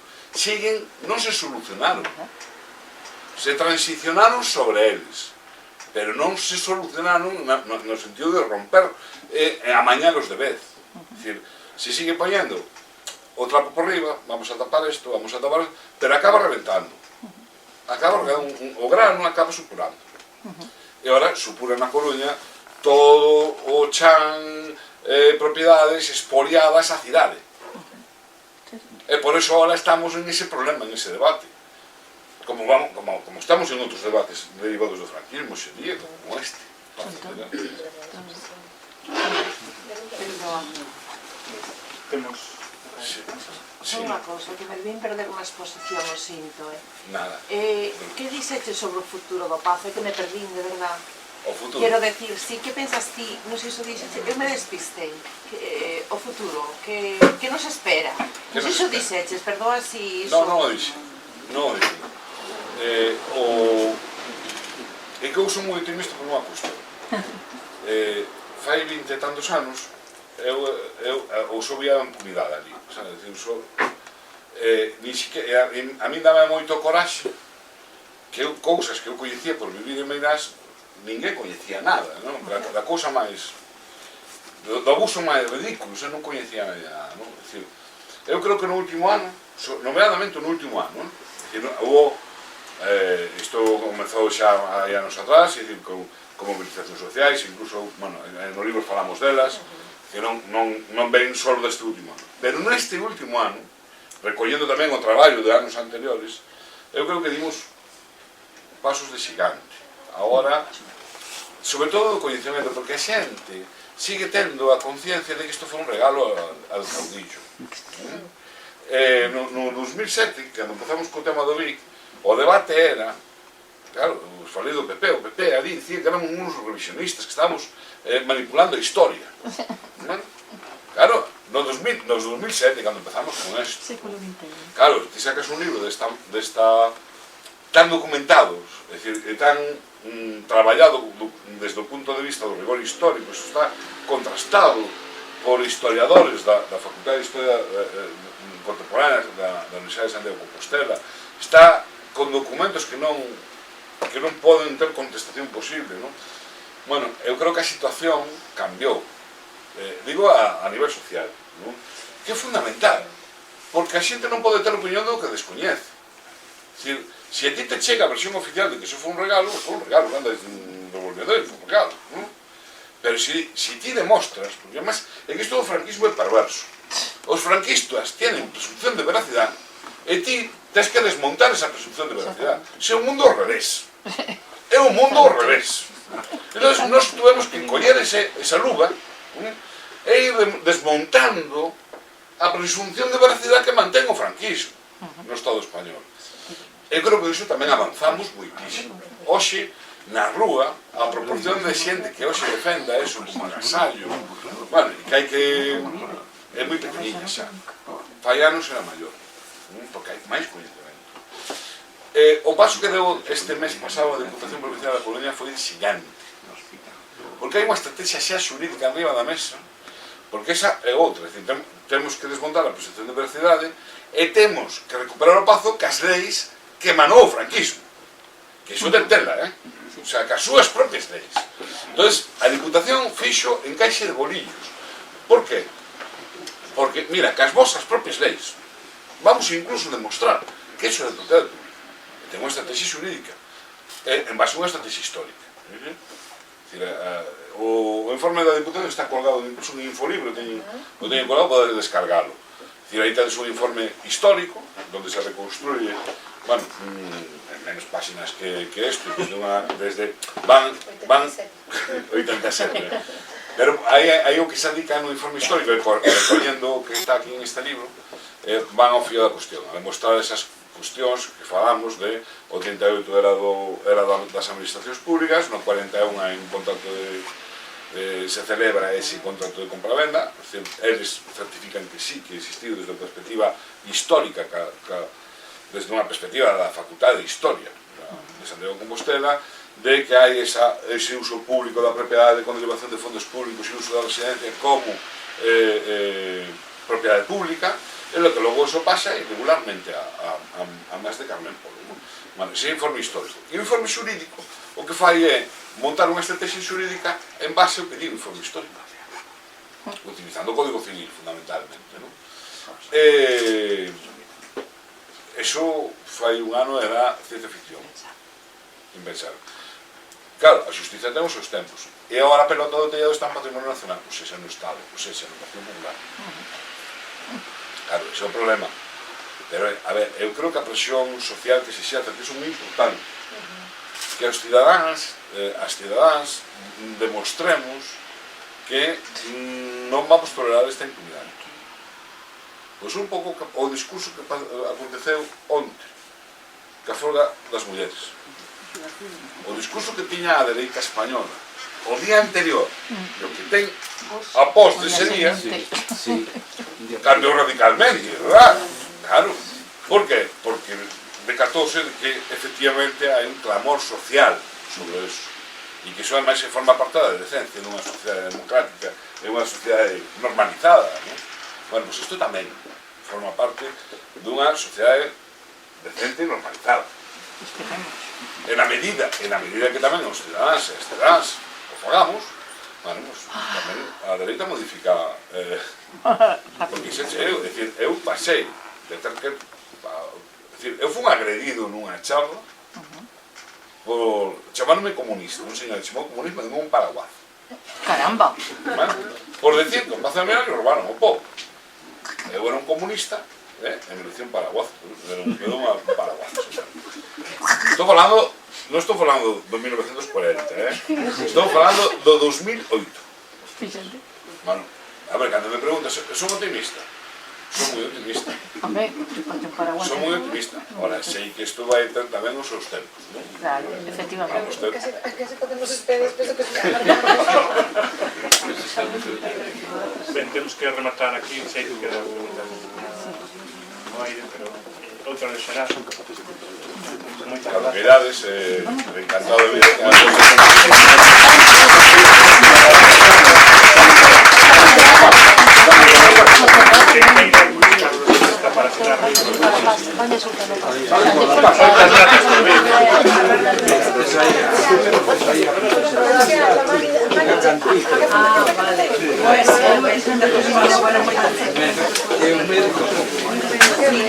non se solucionaron, se transicionaron sobre eles, pero non se solucionaron no sentido de romper e amañalos de vez. É dicir, se sigue poñendo o trapo por riba, vamos a tapar isto, pero acaba reventando. O grano acaba supurando. E agora supura na Coruña todo o chan propiedades expoliadas á cidade. E por eso agora estamos en ese problema, en ese debate. Como estamos en outros debates derivados do franquismo xe día, como este. Sí. Unha cousa, que me vin perder unha exposición, o sinto, Nada. Que dixeches sobre o futuro do Pazo? É que me perdín, de verdad. O futuro. Quero decir, sí, que pensas ti? Non sei se o dixeches, eu me despistei. O futuro, que nos espera? Non sei se o dixeches, perdoa si... Non o dixe. Non o dixe. É que eu sou moi optimista por unha cuestión. Fai 20 e tantos anos, eu só vía a impunidade ali. A mí dame moito coraxe que cousas que eu coñecía por vivir en Meirás, ninguén coñecía nada, non? Da cousa máis, do abuso máis ridículo, eu non coñecía nada, non? Eu creo que no último ano, nomeadamente no último ano, hubo, isto comezou xa hai anos atrás, con mobilizacións sociais, incluso, bueno, no libro falamos delas, que non ven só deste último ano. Pero neste último ano, recollendo tamén o traballo de anos anteriores, eu creo que dimos pasos de xigante. Agora, sobre todo o coñecemento, porque a xente sigue tendo a conciencia de que isto foi un regalo al caudillo. No 2007, cando empezamos co tema do BIC, o debate era, claro, os falei do PP, o PP ali dicía que éramos uns revisionistas, que estábamos manipulando a historia. Claro, no 2007, cando empezamos con esto, claro, ti sacas un libro tan documentados, é dicir, tan traballado desde o punto de vista do rigor histórico, isto está contrastado por historiadores da Facultade de Historia Contemporánea da Universidade de Santiago de Compostela, está con documentos que non poden ter contestación posible, non? Bueno, eu creo que a situación cambiou, digo a nivel social, non? Que é fundamental, porque a xente non pode ter opinión do que descoñece. É dicir, se a ti te chega a versión oficial de que iso foi un regalo, non anda un devolvedor, foi un regalo, non? Pero se ti demostras, porque además é que isto do franquismo é perverso, os franquistas tienen presunción de veracidade e ti tens que desmontar esa presunción de veracidade. Se é un mundo ao revés, é un mundo ao revés. Entón, nós tuvemos que coller esa luva e ir desmontando a presunción de veracidade que mantén o franquismo no Estado español. Eu creo que iso tamén avanzamos moitísimo. Hoxe, na rúa, a proporción de xente que hoxe defenda eso como agasallo, bueno, que hai que... é moi pequeniña xa. Fai anos era maior, porque hai máis coñecemento. O paso que deu este mes pasado a Deputación Provincial da Coruña foi xigante, porque hai unha estrategia xa xurídica arriba da mesa, porque esa é outra, temos que desmontar a presunción de veracidade e temos que recuperar o pazo cas leis que emanou o franquismo, que iso de tela, o sea, que as súas propias leis. Entón, a Diputación fixo encaixe de bolillos. Por qué? Porque, mira, que as vosas propias leis vamos incluso demostrar que iso é de tutela, que ten unha estrategia xurídica en base a unha estrategia histórica. O informe da Diputación está colgado incluso un infolibro, o teño colgado para descargalo. Aí tedes un informe histórico onde se reconstruye, bueno, en menos páxinas que isto, desde van 87, pero aí o que se indica no informe histórico, recollendo o que está aquí en este libro, van ao fío da cuestión, a demostrar esas cuestións que falamos de o 38 era das administracións públicas, no 41 hai un contrato se celebra ese contrato de compra-venda, eles certifican que sí, que existiu desde a perspectiva histórica, desde unha perspectiva da Facultade de Historia de Santiago de Compostela, de que hai ese uso público da propiedade con derivación de fondos públicos e uso da residencia como propiedade pública, é lo que logo eso pasa irregularmente a máis de Carmen Polo. Bueno, ese é informe histórico. E o informe xurídico o que fai é montar unha estrategia xurídica en base ao que di o informe histórico, utilizando o Código Civil, fundamentalmente. Eso fai un ano era ciencia ficción, impensar. Claro, a xustiza ten os seus tempos, e agora a pelota do tellado está en patrimonio nacional, pois ese no Estado, pois ese no Partido Popular. Claro, ese é o problema. Pero, a ver, eu creo que a presión social que se xerta que é moi importante, que as cidadáns demostremos que non vamos tolerar esta impunidade. Pois un pouco o discurso que aconteceu onte, que a folga das mulleres. O discurso que tiña a dereita española o día anterior, e o que ten após dese día, cambiou radicalmente, verdad? Claro. Por qué? Porque decatouse de que efectivamente hai un clamor social sobre eso, e que iso ademais se forma parte da decencia nunha sociedade democrática, en unha sociedade normalizada, ¿no? Bueno, pois isto tamén forma parte dunha sociedade decente e normalizada. En a medida que tamén os cidadáns e as cidadáns o fagamos, bueno, pues, tamén a dereita modifica porque eu pasei de ter que eu fui agredido nunha charla por chamarme comunista, un señor chamou comunismo de un paraguazo. Caramba! Por decir que en Plaza de Mera que roubaron o povo. Eu era un comunista, en elección paraguazo, era un paraguazo. Non estou falando do 1940, estou falando do 2008. Bueno, a ver, cando me preguntas, son optimista? Son moi optimista. Son moi optimista. Ahora, sei que isto vai ter tamén os seus tempos, non? Claro, efectivamente. Casi podemos esperar despois do que se Ben, temos que rematar aquí, sei que queda no aire, pero outra de xerar. Moitas Cando gracias. queirades, encantado de vir. Para cenar.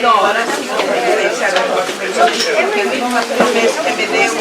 No, ahora sí que me dé un...